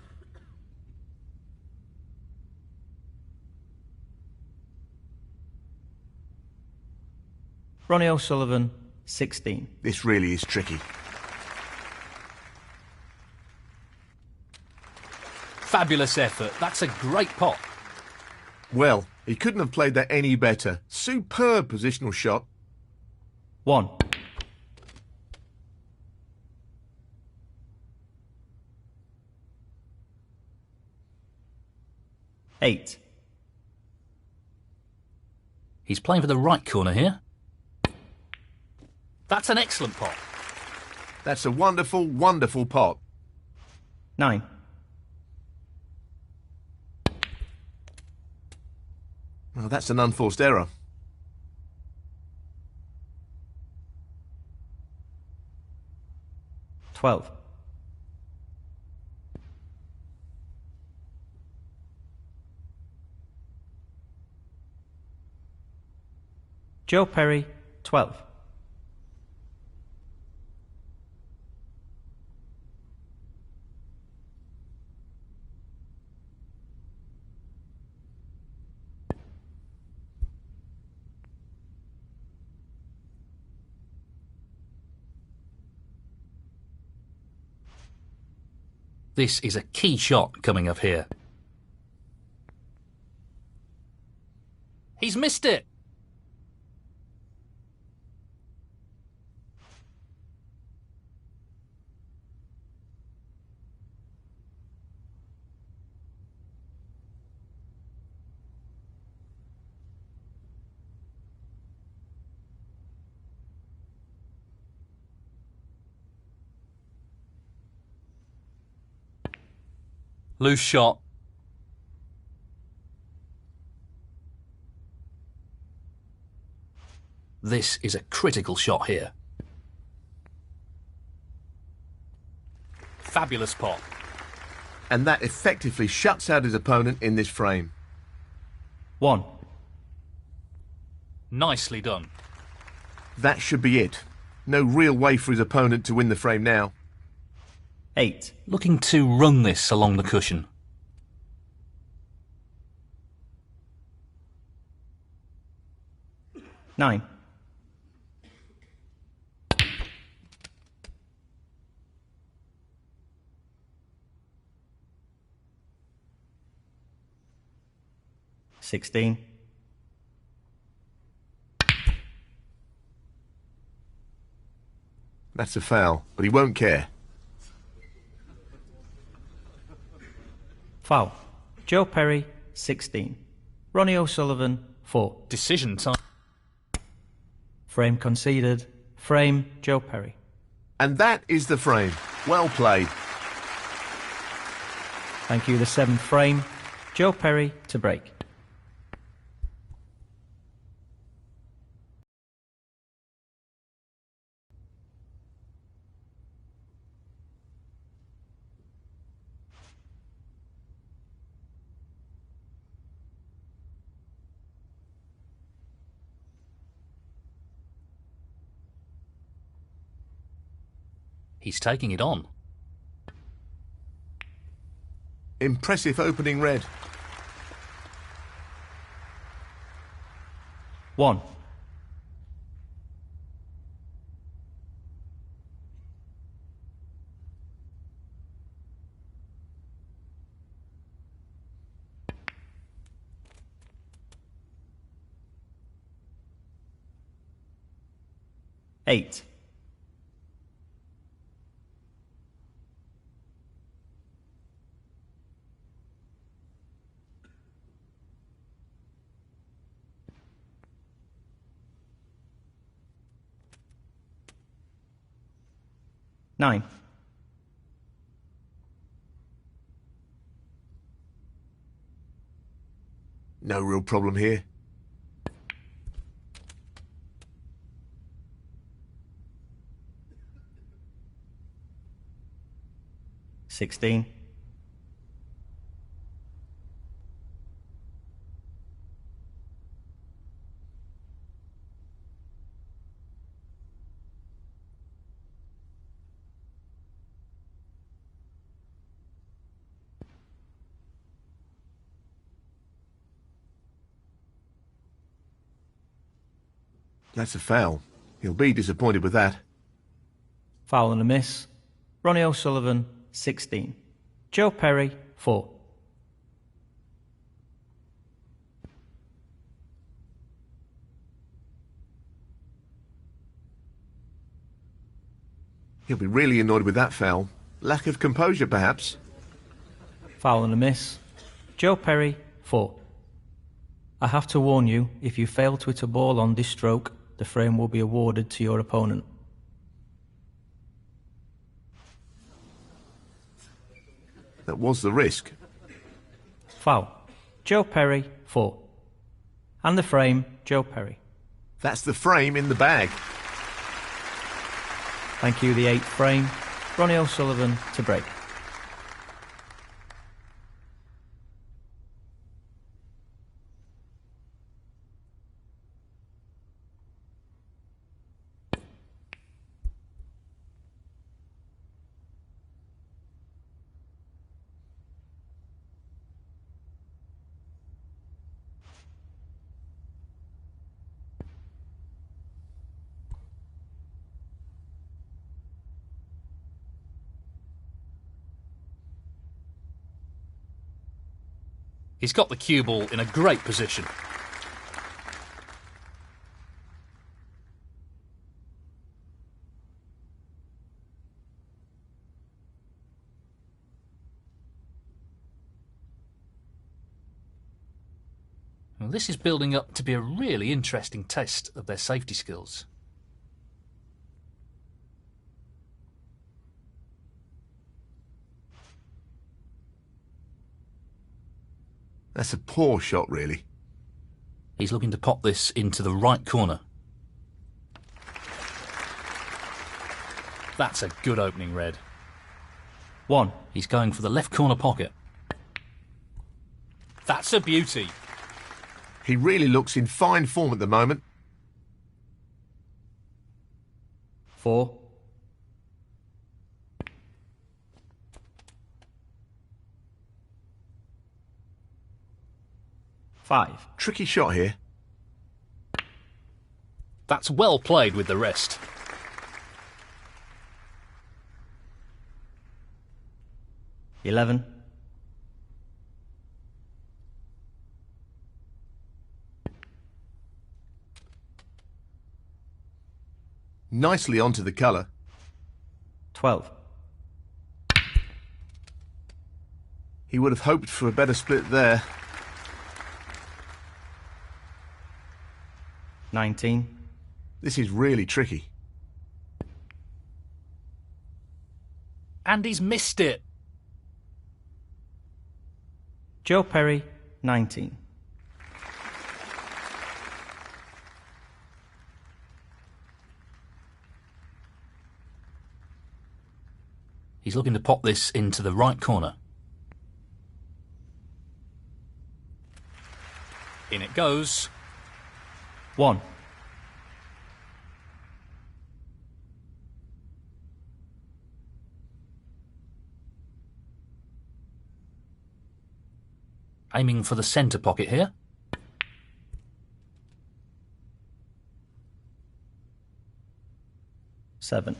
Ronnie O'Sullivan, 16. This really is tricky. Fabulous effort. That's a great pot. Well, he couldn't have played that any better. Superb positional shot. 1. 8. He's playing for the right corner here. That's an excellent pot. That's a wonderful, wonderful pot. 9. Well, that's an unforced error. 12. Joe Perry, 12. This is a key shot coming up here. He's missed it. Loose shot. This is a critical shot here. Fabulous pot. And that effectively shuts out his opponent in this frame. 1. Nicely done. That should be it. No real way for his opponent to win the frame now. 8. Looking to run this along the cushion. 9. 16. 'That's a foul, but he won't care. Foul. Joe Perry, 16. Ronnie O'Sullivan, 4. Decision time. Frame conceded. Frame, Joe Perry. And that is the frame. Well played. Thank you, the 7th frame. Joe Perry to break. He's taking it on. Impressive opening red. 1. 8. 9. 'No real problem here. 16. 'That's a foul. He'll be disappointed with that. Foul and a miss. Ronnie O'Sullivan, 16. Joe Perry, 4. He'll be really annoyed with that foul. Lack of composure, perhaps. Foul and a miss. Joe Perry, 4. I have to warn you, if you fail to hit a ball on this stroke, the frame will be awarded to your opponent. That was the risk. Foul. Joe Perry, 4. And the frame, Joe Perry. That's the frame in the bag. Thank you, the 8th frame. Ronnie O'Sullivan to break. He's got the cue ball in a great position. Well, this is building up to be a really interesting test of their safety skills. That's a poor shot, really. He's looking to pop this into the right corner. That's a good opening red. 1. He's going for the left corner pocket. That's a beauty. He really looks in fine form at the moment. 4. 5. Tricky shot here. That's well played with the rest. $11. Nicely onto the colour. 12. He would have hoped for a better split there. 19. This is really tricky. And he's missed it. Joe Perry, 19. He's looking to pop this into the right corner. In it goes. 1. Aiming for the centre pocket here. $7.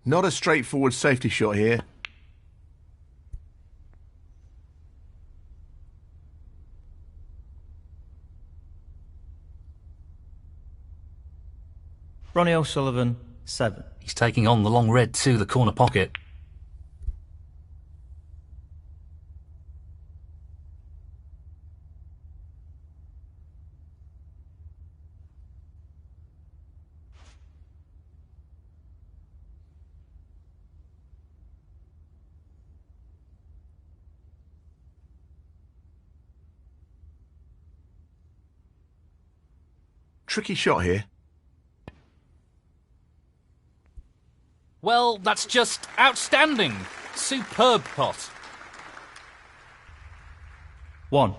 Not a straightforward safety shot here. Ronnie O'Sullivan, 7. He's taking on the long red to the corner pocket. Tricky shot here. Well, that's just outstanding. Superb pot. 1.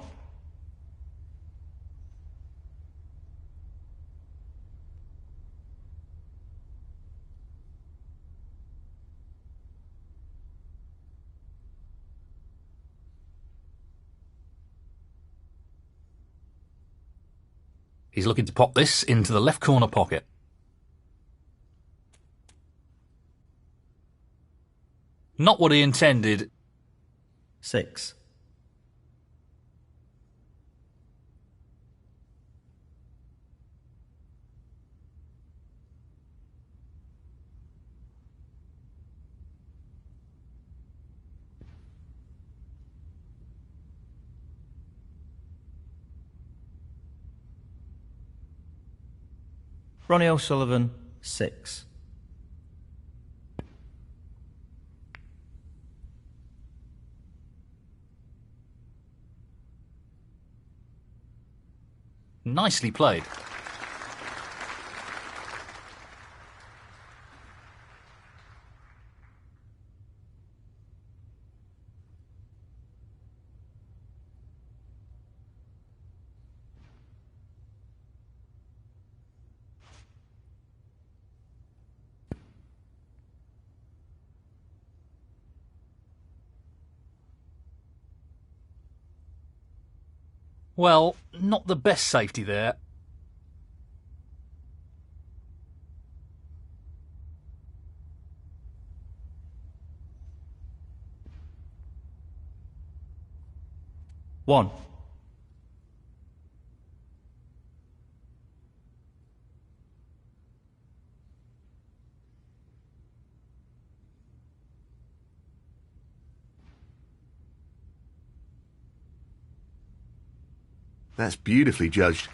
He's looking to pop this into the left corner pocket. Not what he intended. 6. Ronnie O'Sullivan, 6. Nicely played. Well, not the best safety there. One. That's beautifully judged.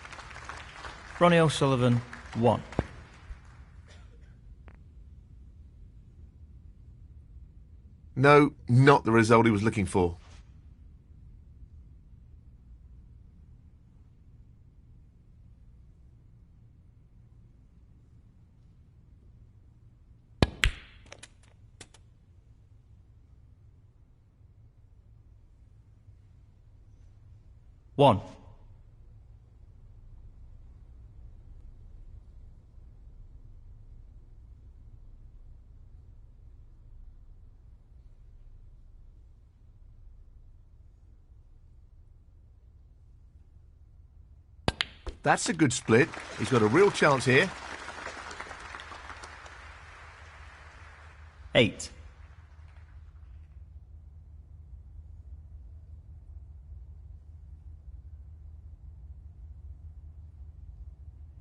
Ronnie O'Sullivan, 1. No, not the result he was looking for. One. That's a good split. He's got a real chance here. 8.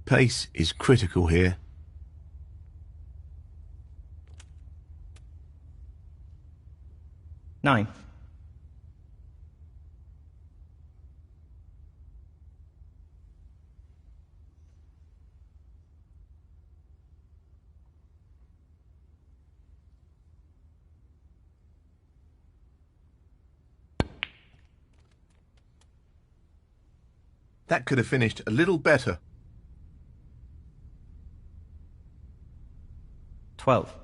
Pace is critical here. 9. That could have finished a little better. 12.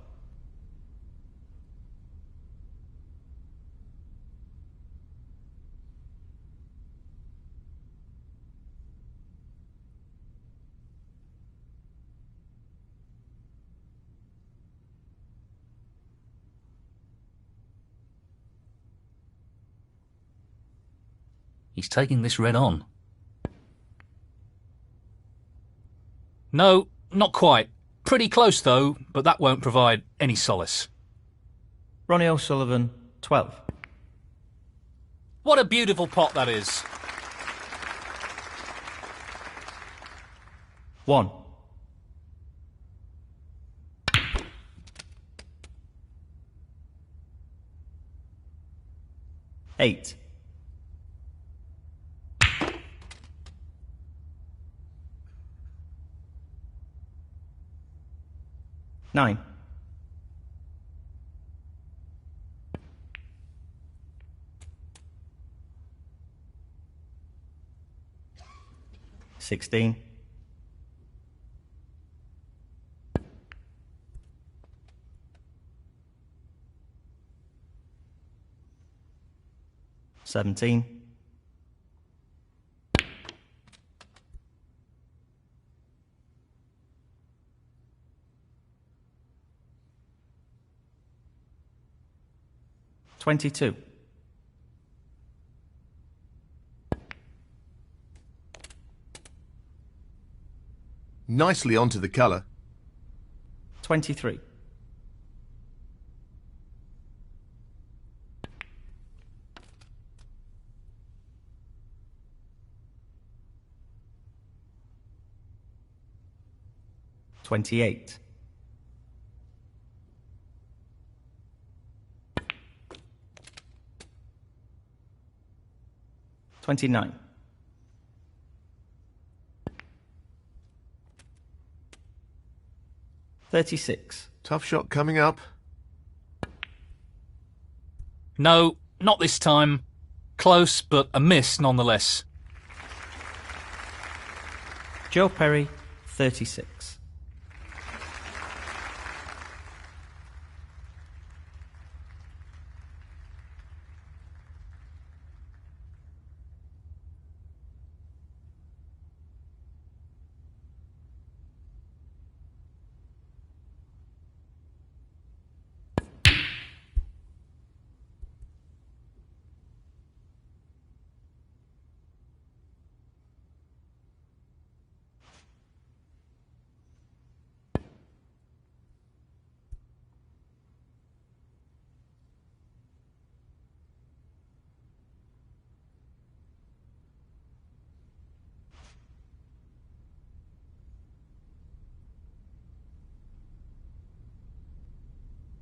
He's taking this red on. No, not quite. Pretty close though, but that won't provide any solace. Ronnie O'Sullivan, 12. What a beautiful pot that is. 1. 8. 9. 16. 17. 22. Nicely onto the colour. 23. 28. $29. 36. Tough shot coming up. No, not this time. Close, but a miss nonetheless. Joe Perry, 36.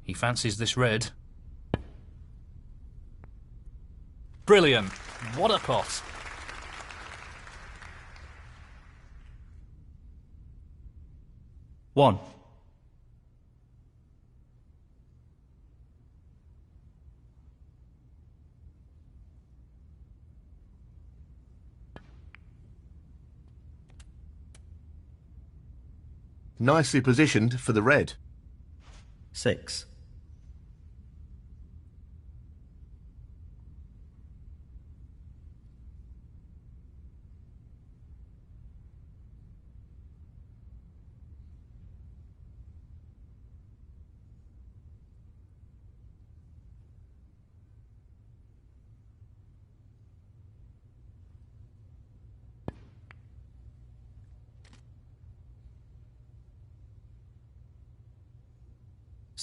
He fancies this red. Brilliant. What a pot. One. Nicely positioned for the red. 6.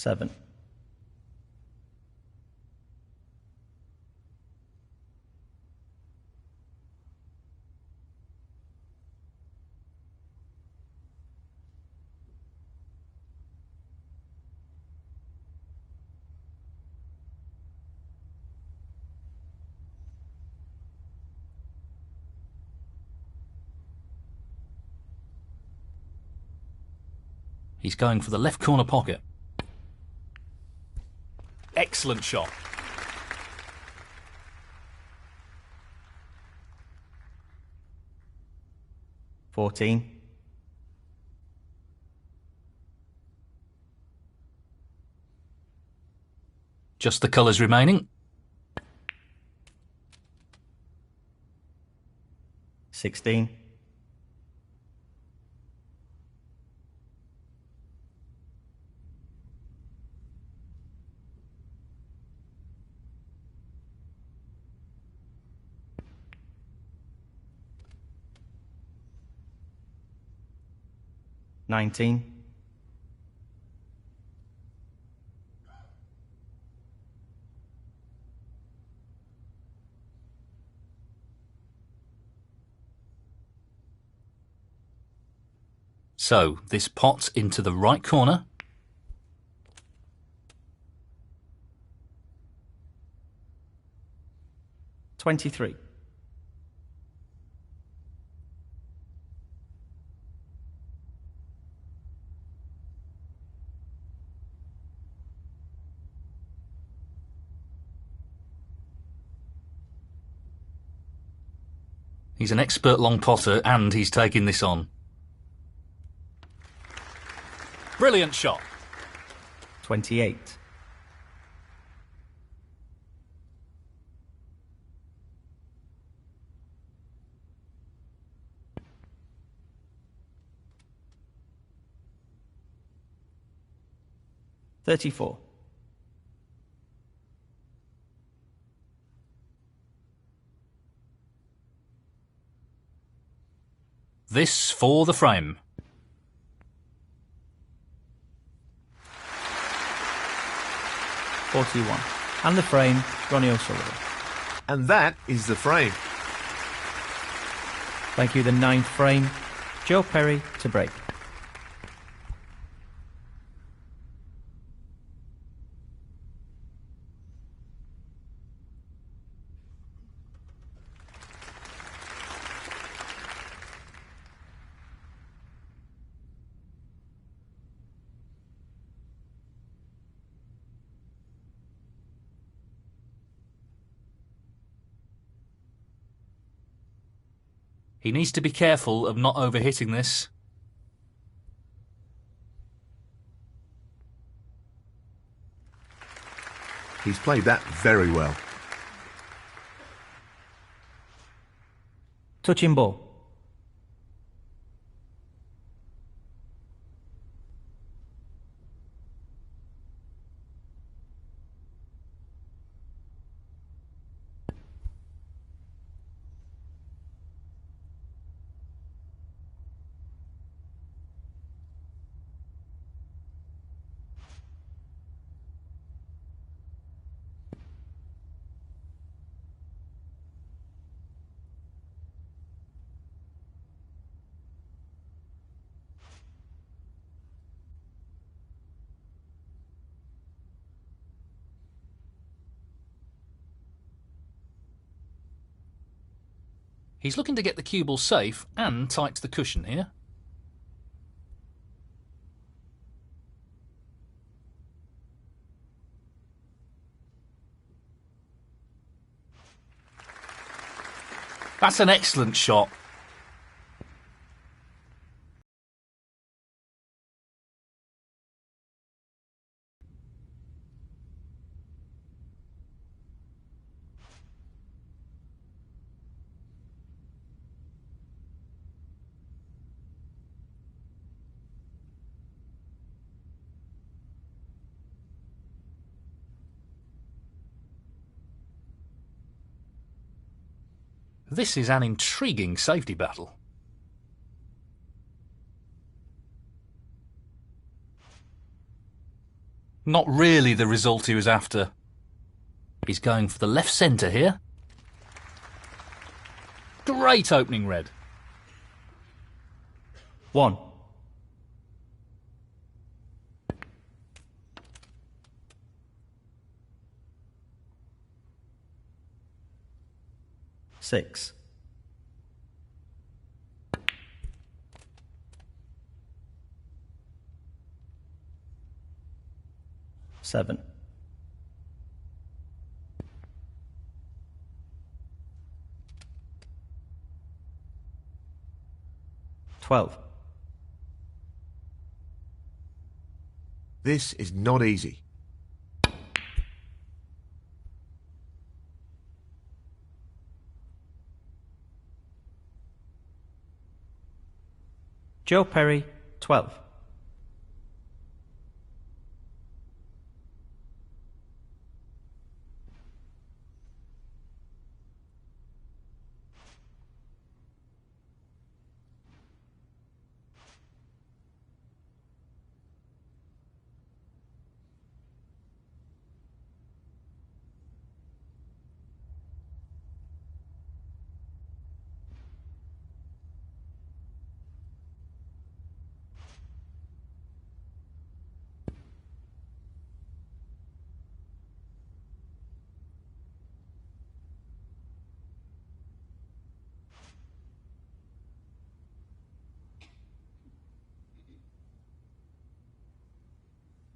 7. He's going for the left corner pocket. Excellent shot. $14. Just the colours remaining. 16. $19. So, this pot into the right corner. $23. He's an expert long potter and he's taking this on. Brilliant shot. 28. $34. This for the frame. $41. And the frame, Ronnie O'Sullivan. And that is the frame. Thank you, the 9th frame, Joe Perry to break. He needs to be careful of not overhitting this. He's played that very well. Touching ball. He's looking to get the cue ball safe and tight to the cushion here. That's an excellent shot. This is an intriguing safety battle. Not really the result he was after. He's going for the left centre here. Great opening red. 1. Six. 7. 12. This is not easy. Joe Perry, 12.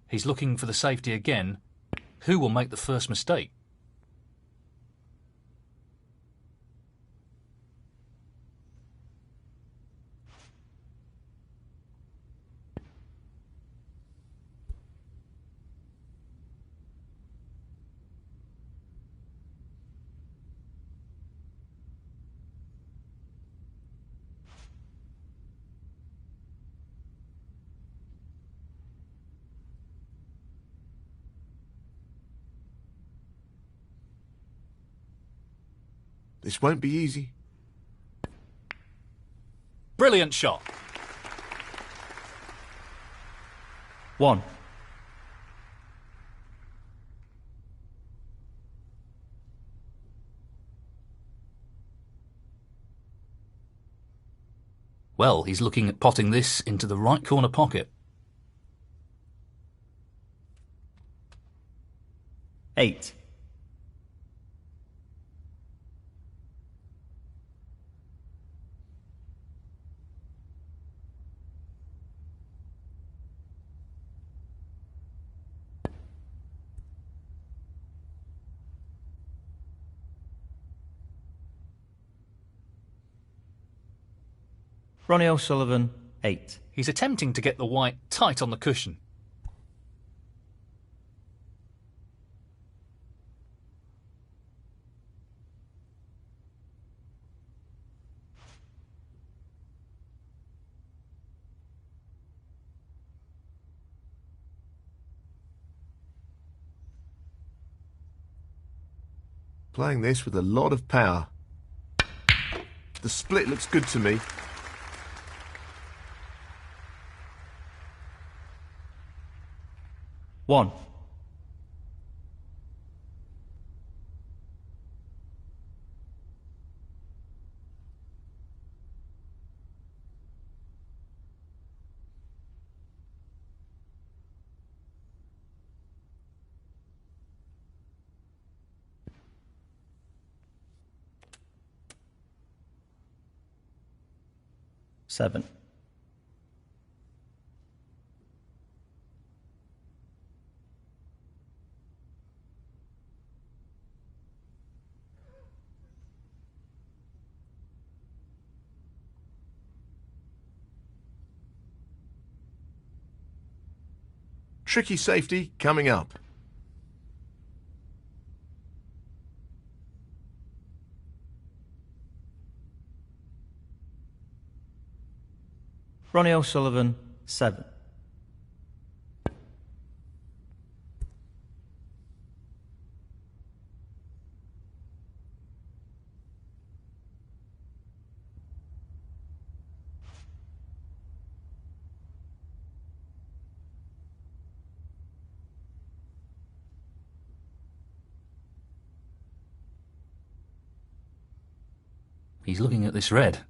He's looking for the safety again. Who will make the first mistake? This won't be easy. Brilliant shot. 1. Well, he's looking at potting this into the right corner pocket. 8. Ronnie O'Sullivan, 8. He's attempting to get the white tight on the cushion. Playing this with a lot of power. The split looks good to me. One. Seven. Tricky safety coming up. Ronnie O'Sullivan, 7. He's looking at this red.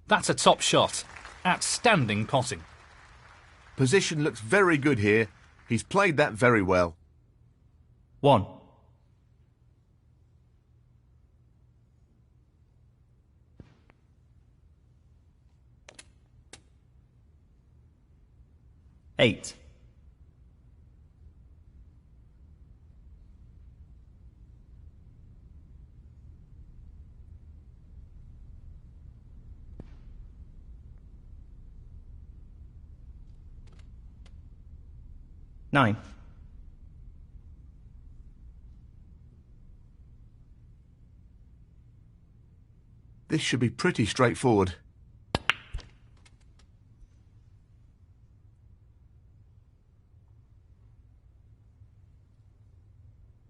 That's a top shot. Outstanding potting. Position looks very good here. He's played that very well. 1. Eight. Nine. This should be pretty straightforward.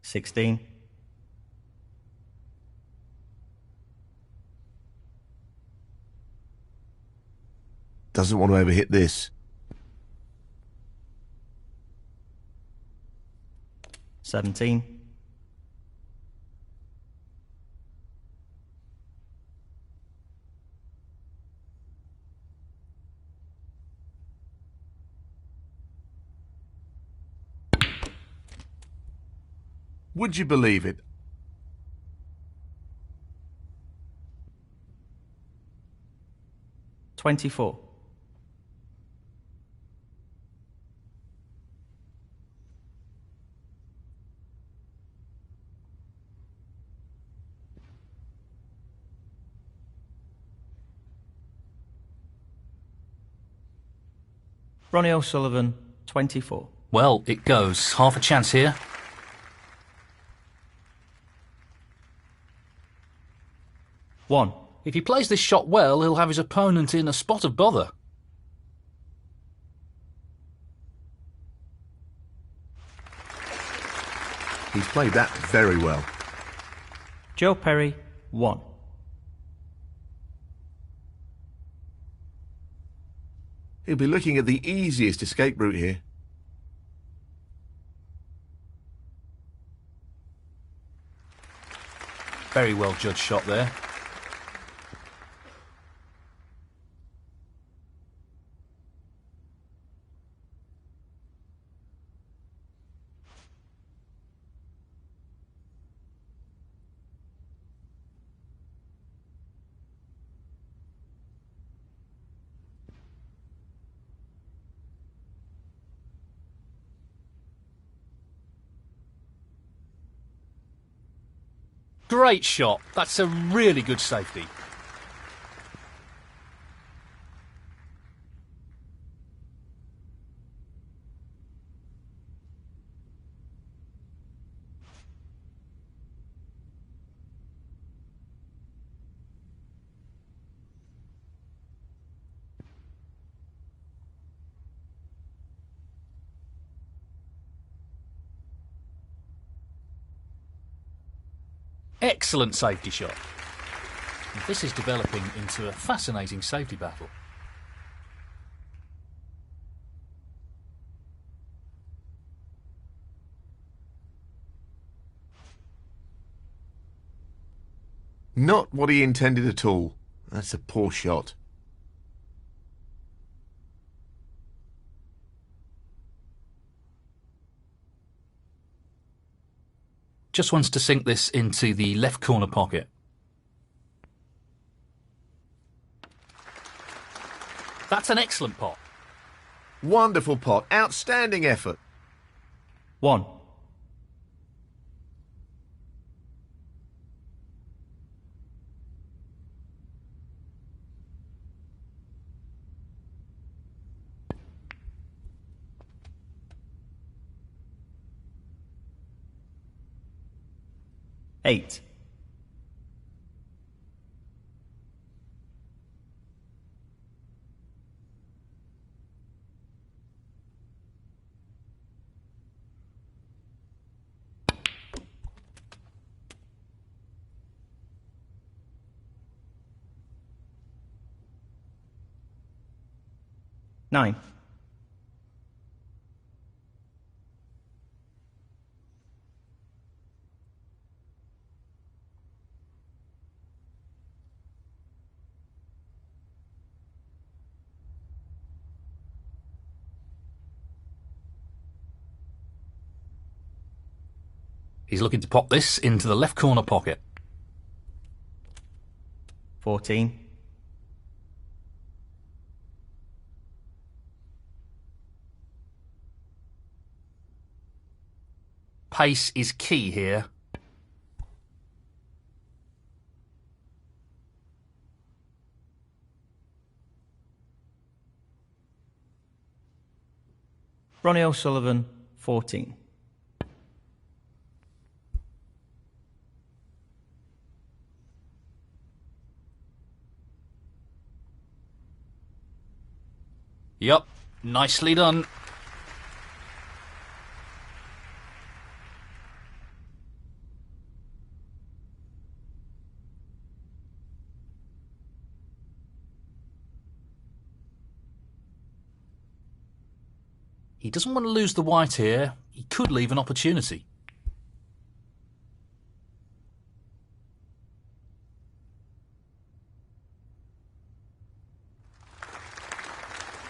Sixteen. Doesn't want to overhit this. 17. Would you believe it? $24. Ronnie O'Sullivan, 24. Well, it goes. Half a chance here. One. If he plays this shot well, he'll have his opponent in a spot of bother. He's played that very well. Joe Perry, 1. He'll be looking at the easiest escape route here. Very well judged shot there. Great shot. That's a really good safety. Excellent safety shot. This is developing into a fascinating safety battle. Not what he intended at all. That's a poor shot. Just wants to sink this into the left corner pocket. That's an excellent pot. Wonderful pot. Outstanding effort. 1. Eight. Nine. He's looking to pop this into the left corner pocket. 14. Pace is key here. Ronnie O'Sullivan, 14. Yup, nicely done. He doesn't want to lose the white here. He could leave an opportunity.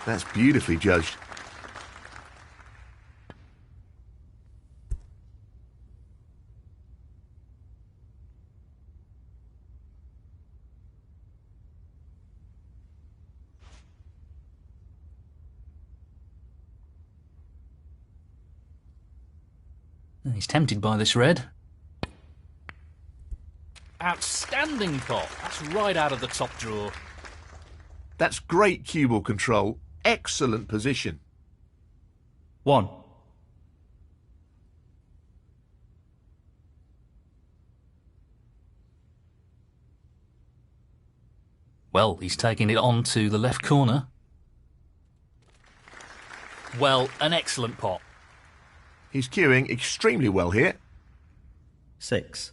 That's beautifully judged. He's tempted by this red. Outstanding pot. That's right out of the top drawer. That's great cue ball control. Excellent position. 1. Well, he's taking it on to the left corner. Well, an excellent pot. He's cueing extremely well here. 6.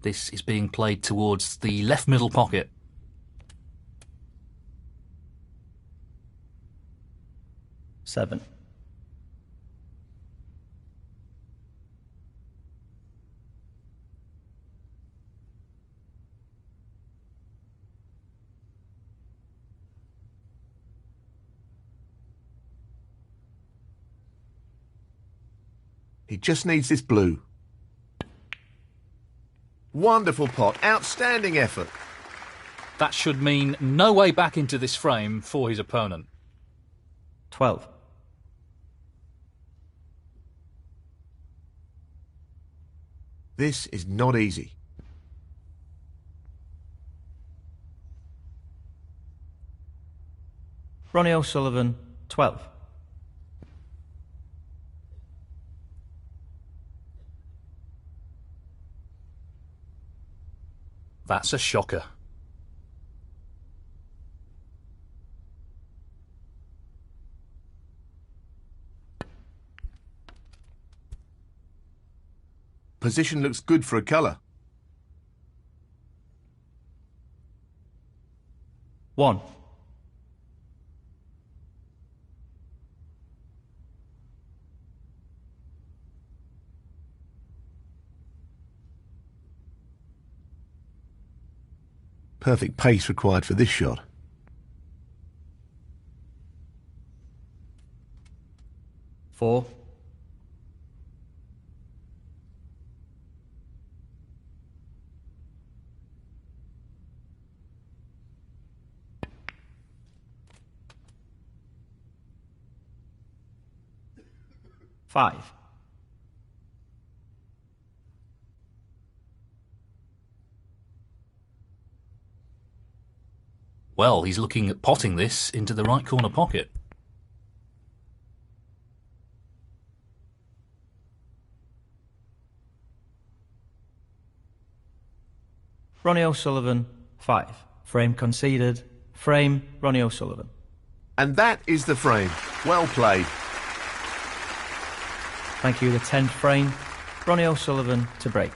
This is being played towards the left middle pocket. 7. He just needs this blue. Wonderful pot. Outstanding effort. That should mean no way back into this frame for his opponent. 12. This is not easy. Ronnie O'Sullivan, 12. That's a shocker. Position looks good for a colour. 1. Perfect pace required for this shot. 4. 5. Well, he's looking at potting this into the right corner pocket. Ronnie O'Sullivan, 5. Frame conceded. Frame, Ronnie O'Sullivan. And that is the frame. Well played. Thank you, the 10th frame. Ronnie O'Sullivan to break.